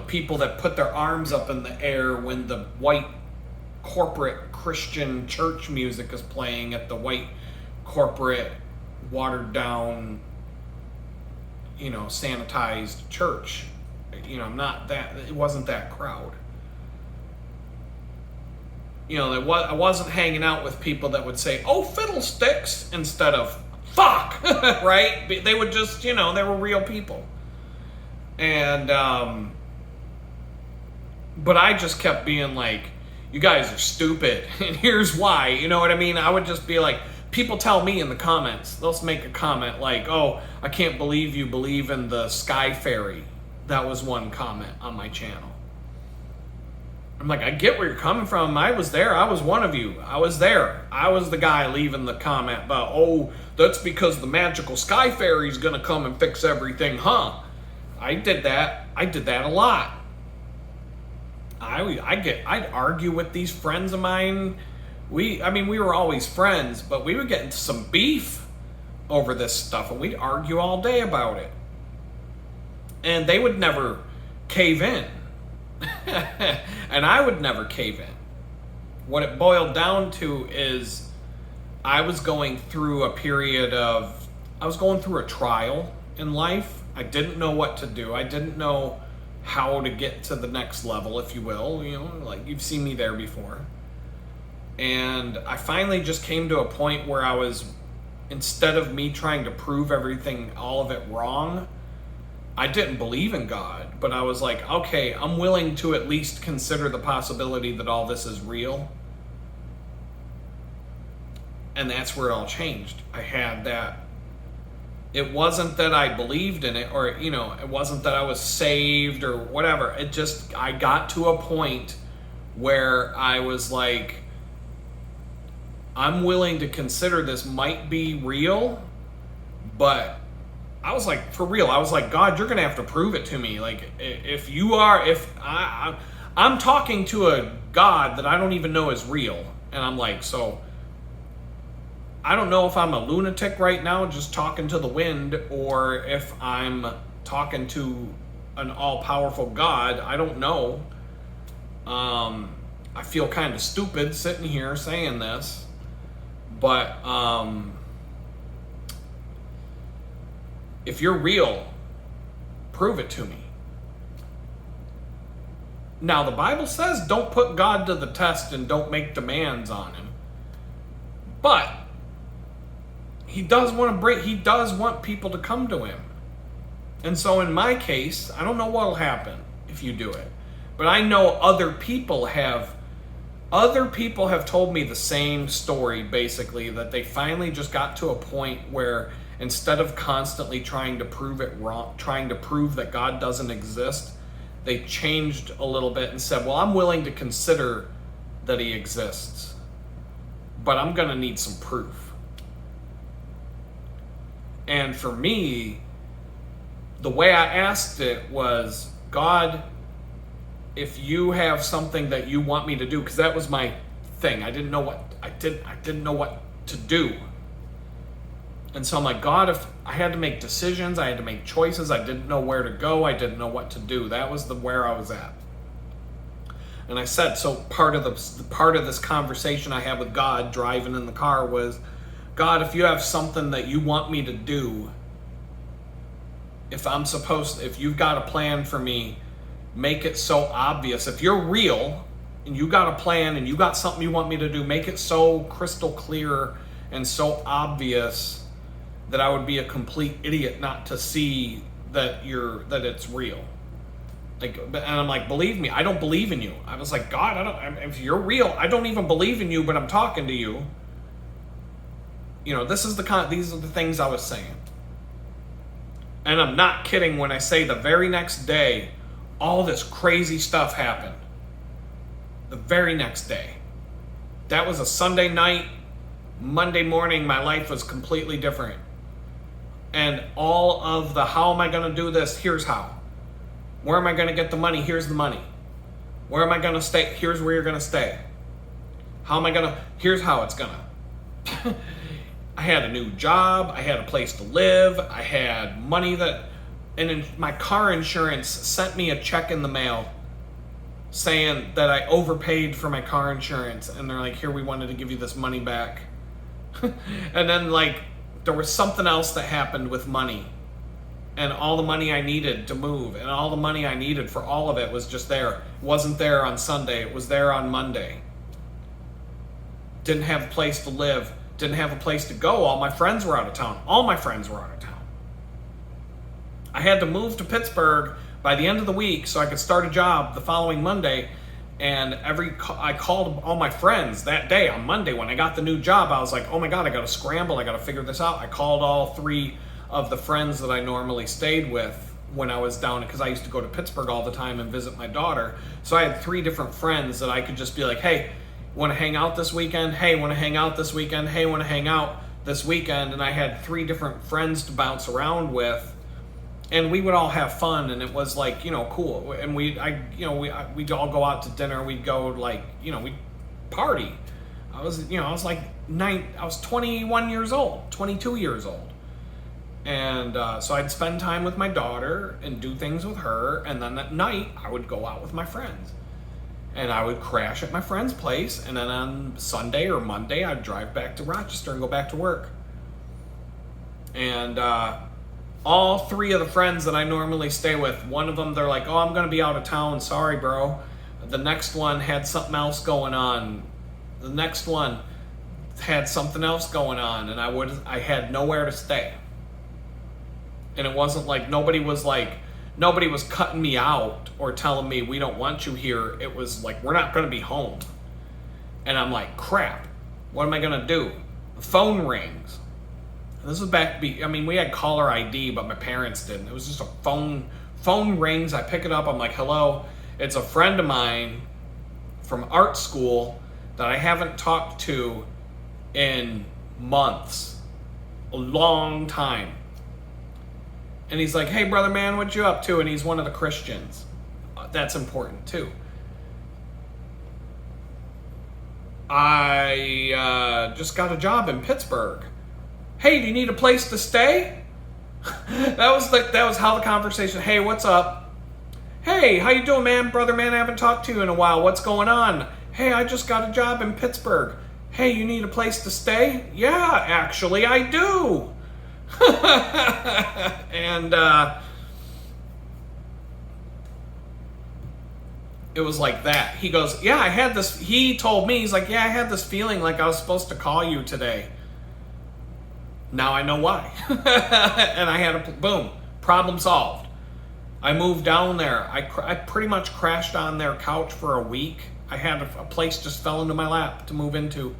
people that put their arms up in the air when the white corporate Christian church music is playing at the white corporate watered down, sanitized church. It wasn't that crowd. I wasn't hanging out with people that would say, oh, fiddlesticks, instead of fuck, right? They would just, they were real people. And, but I just kept being like, you guys are stupid, and here's why, you know what I mean? I would just be like, people tell me in the comments, they'll make a comment like, oh, I can't believe you believe in the sky fairy. That was one comment on my channel. I'm like, I get where you're coming from. I was there. I was one of you. I was there. I was the guy leaving the comment about, oh, that's because the magical sky fairy's going to come and fix everything, huh? I did that. I did that a lot. I'd argue with these friends of mine. We were always friends, but we would get into some beef over this stuff, and we'd argue all day about it. And they would never cave in. And I would never cave in. What it boiled down to is I was going through a trial in life. I didn't know what to do. I didn't know how to get to the next level, if you will. You know, like you've seen me there before. And I finally just came to a point where I was, instead of me trying to prove all of it wrong, I didn't believe in God, but I was like, okay, I'm willing to at least consider the possibility that all this is real. And that's where it all changed. I had that. It wasn't that I believed in it, or, it wasn't that I was saved or whatever. I got to a point where I was like, I'm willing to consider this might be real, but I was like, for real, I was like, God, you're going to have to prove it to me. Like, I'm talking to a God that I don't even know is real. And I'm like, so I don't know if I'm a lunatic right now just talking to the wind, or if I'm talking to an all-powerful God. I don't know. I feel kind of stupid sitting here saying this. But if you're real, prove it to me. Now, the Bible says don't put God to the test and don't make demands on him. But he does want people to come to him. And so in my case, I don't know what'll happen if you do it. But I know other people have told me the same story, basically, that they finally just got to a point where instead of constantly trying to prove it wrong, trying to prove that God doesn't exist, they changed a little bit and said, well, I'm willing to consider that he exists, but I'm going to need some proof. And for me, the way I asked it was, God, if you have something that you want me to do, because that was my thing. I didn't know what to do. And so I'm like, God, if I had to make decisions, I had to make choices, I didn't know where to go, I didn't know what to do. That was where I was at. And I said, so part of this conversation I had with God driving in the car was, God, if you have something that you want me to do, if you've got a plan for me, make it so obvious. If you're real and you got a plan and you got something you want me to do, make it so crystal clear and so obvious that I would be a complete idiot not to see that it's real. And I'm like, believe me, I don't believe in you. I was like, God, if you're real, I don't even believe in you, but I'm talking to you. These are the things I was saying. And I'm not kidding when I say the very next day, all this crazy stuff happened. The very next day. That was a Sunday night. Monday morning, my life was completely different. And all of the, how am I going to do this? Here's how. Where am I going to get the money? Here's the money. Where am I going to stay? Here's where you're going to stay. Here's how it's going to. I had a new job. I had a place to live. I had money and my car insurance sent me a check in the mail saying that I overpaid for my car insurance. And they're like, here, we wanted to give you this money back. And then there was something else that happened with money. And all the money I needed to move and all the money I needed for all of it was just there. It wasn't there on Sunday. It was there on Monday. Didn't have a place to live. Didn't have a place to go. All my friends were out of town. I had to move to Pittsburgh by the end of the week so I could start a job the following Monday. And I called all my friends that day on Monday when I got the new job. I was like, oh my God, I got to scramble. I got to figure this out. I called all 3 of the friends that I normally stayed with when I was down, because I used to go to Pittsburgh all the time and visit my daughter. So I had 3 different friends that I could just be like, hey, want to hang out this weekend? Hey, want to hang out this weekend? Hey, want to hang out this weekend? And I had 3 different friends to bounce around with. And we would all have fun, and it was like, cool. And we'd all go out to dinner. We'd go we'd party. I was 21 years old, 22 years old. And so I'd spend time with my daughter and do things with her. And then at night I would go out with my friends, and I would crash at my friend's place. And then on Sunday or Monday, I'd drive back to Rochester and go back to work. And, all 3 of the friends that I normally stay with, one of them, they're like, oh, I'm going to be out of town. Sorry, bro. The next one had something else going on. The next one had something else going on, and I had nowhere to stay. And it wasn't like nobody was cutting me out or telling me we don't want you here. It was like, we're not going to be home. And I'm like, crap. What am I going to do? The phone rings. This was back, we had caller ID, but my parents didn't. It was just a phone rings. I pick it up. I'm like, hello. It's a friend of mine from art school that I haven't talked to in months. A long time. And he's like, hey, brother man, what you up to? And he's one of the Christians. That's important, too. I just got a job in Pittsburgh. Hey, do you need a place to stay? that was how the conversation. Hey, what's up? Hey, how you doing, man? Brother man, I haven't talked to you in a while. What's going on? Hey, I just got a job in Pittsburgh. Hey, you need a place to stay? Yeah, actually, I do. And it was like that. He goes, yeah, I had this. He told me, he's like, yeah, I had this feeling like I was supposed to call you today. Now I know why. And I had boom, problem solved. I moved down there. I pretty much crashed on their couch for a week. I had a place just fell into my lap to move into.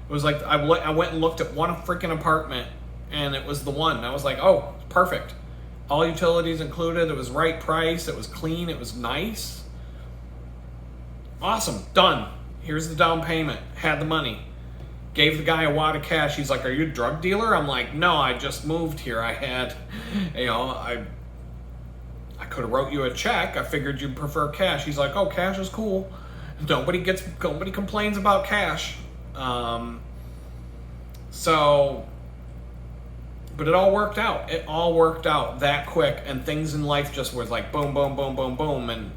It was like, I went and looked at one freaking apartment, and it was the one. I was like, oh, perfect. All utilities included. It was right price. It was clean. It was nice. Awesome. Done. Here's the down payment. Had the money. Gave the guy a wad of cash. He's like, are you a drug dealer? I'm like, no, I just moved here. I had, I could have wrote you a check. I figured you'd prefer cash. He's like, oh, cash is cool. Nobody complains about cash. But it all worked out. It all worked out that quick, and things in life just was like boom, boom, boom, boom, boom.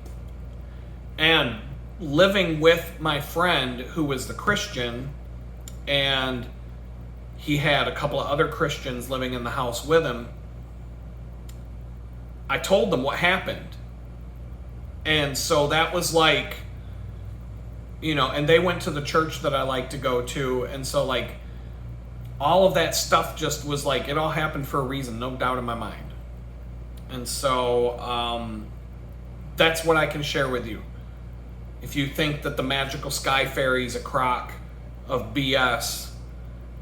And living with my friend who was the Christian, and he had a couple of other Christians living in the house with him, I told them what happened. And so that was like, and they went to the church that I like to go to. And so like all of that stuff just was like, it all happened for a reason, no doubt in my mind. And so that's what I can share with you. If you think that the magical sky fairy is a crock of BS,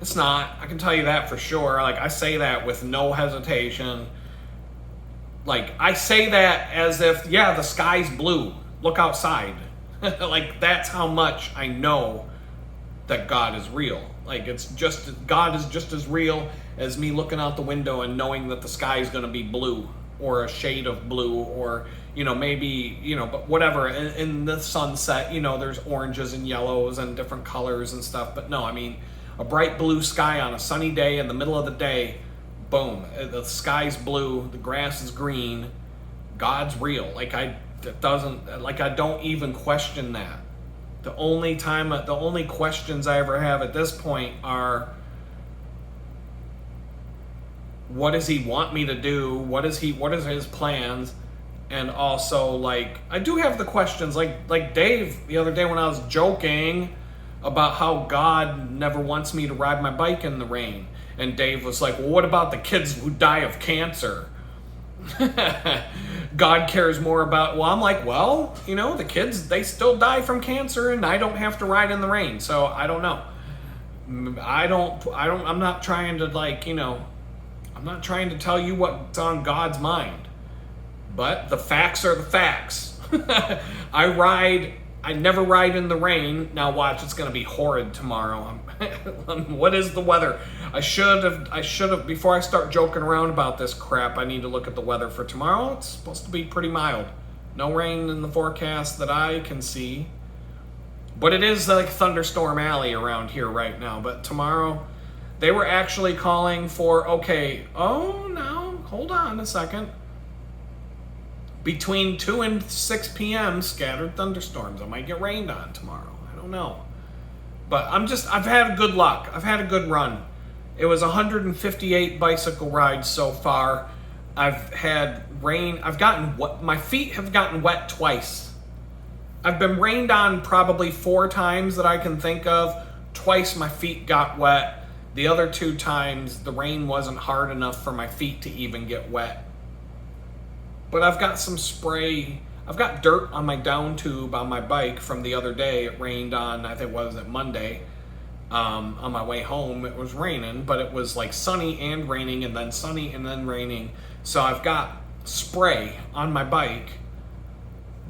it's not. I can tell you that for sure. Like, I say that with no hesitation. Like, I say that as if, yeah, the sky's blue. Look outside. Like, that's how much I know that God is real. Like, God is just as real as me looking out the window and knowing that the sky is going to be blue, or a shade of blue, or, maybe, but whatever. In the sunset, there's oranges and yellows and different colors and stuff. But no, a bright blue sky on a sunny day in the middle of the day, boom, the sky's blue, the grass is green, God's real. Like, I don't even question that. The only questions I ever have at this point are, what does he want me to do? What is his plans? And also, like, I do have the questions, like Dave the other day when I was joking about how God never wants me to ride my bike in the rain. And Dave was like, well, what about the kids who die of cancer? God cares more about, well, I'm like, well, the kids, they still die from cancer, and I don't have to ride in the rain. So I don't know. I'm not trying to I'm not trying to tell you what's on God's mind. But the facts are the facts. I never ride in the rain. Now watch, it's going to be horrid tomorrow. What is the weather? I should have, before I start joking around about this crap, I need to look at the weather for tomorrow. It's supposed to be pretty mild. No rain in the forecast that I can see. But it is like thunderstorm alley around here right now. But tomorrow, they were actually calling for, hold on a second. Between 2 and 6 p.m., scattered thunderstorms. I might get rained on tomorrow. I don't know. But I've had good luck. I've had a good run. It was 158 bicycle rides so far. I've had rain. My feet have gotten wet twice. I've been rained on probably 4 times that I can think of. Twice my feet got wet. The other 2 times, the rain wasn't hard enough for my feet to even get wet. But I've got some spray. I've got dirt on my down tube on my bike from the other day. It rained on, I think, was it Monday? On my way home, it was raining, but it was like sunny and raining, and then sunny and then raining. So I've got spray on my bike,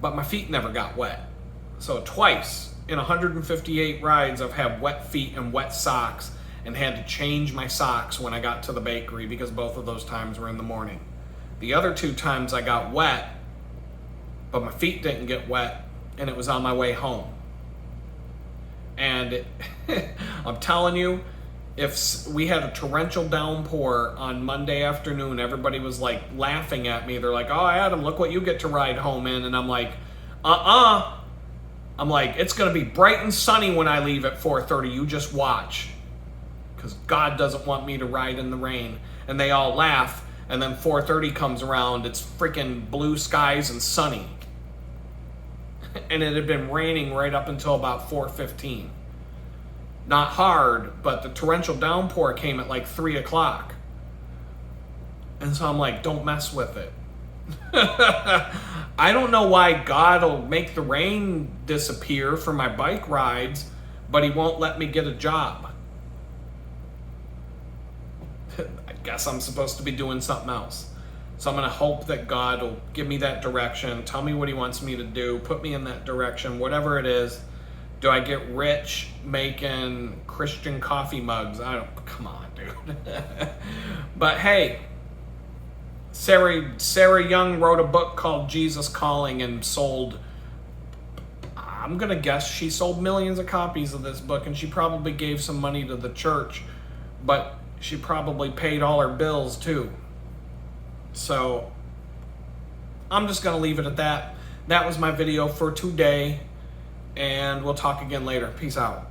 but my feet never got wet. So twice in 158 rides, I've had wet feet and wet socks, and had to change my socks when I got to the bakery because both of those times were in the morning. The other 2 times I got wet, but my feet didn't get wet, and it was on my way home. And I'm telling you, if we had a torrential downpour on Monday afternoon, everybody was like laughing at me. They're like, "Oh, Adam, look what you get to ride home in." And I'm like, I'm like, it's going to be bright and sunny when I leave at 4:30. You just watch. Because God doesn't want me to ride in the rain. And they all laugh. And then 4:30 comes around, it's freaking blue skies and sunny. And it had been raining right up until about 4:15. Not hard, but the torrential downpour came at like 3 o'clock. And so I'm like, don't mess with it. I don't know why God will make the rain disappear for my bike rides, but he won't let me get a job. I guess I'm supposed to be doing something else. So I'm going to hope that God will give me that direction, tell me what he wants me to do, put me in that direction, whatever it is. Do I get rich making Christian coffee mugs? Come on, dude. But hey, Sarah Young wrote a book called Jesus Calling and sold, I'm going to guess she sold millions of copies of this book, and she probably gave some money to the church, but she probably paid all her bills too. So I'm just going to leave it at that. That was my video for today, and we'll talk again later. Peace out.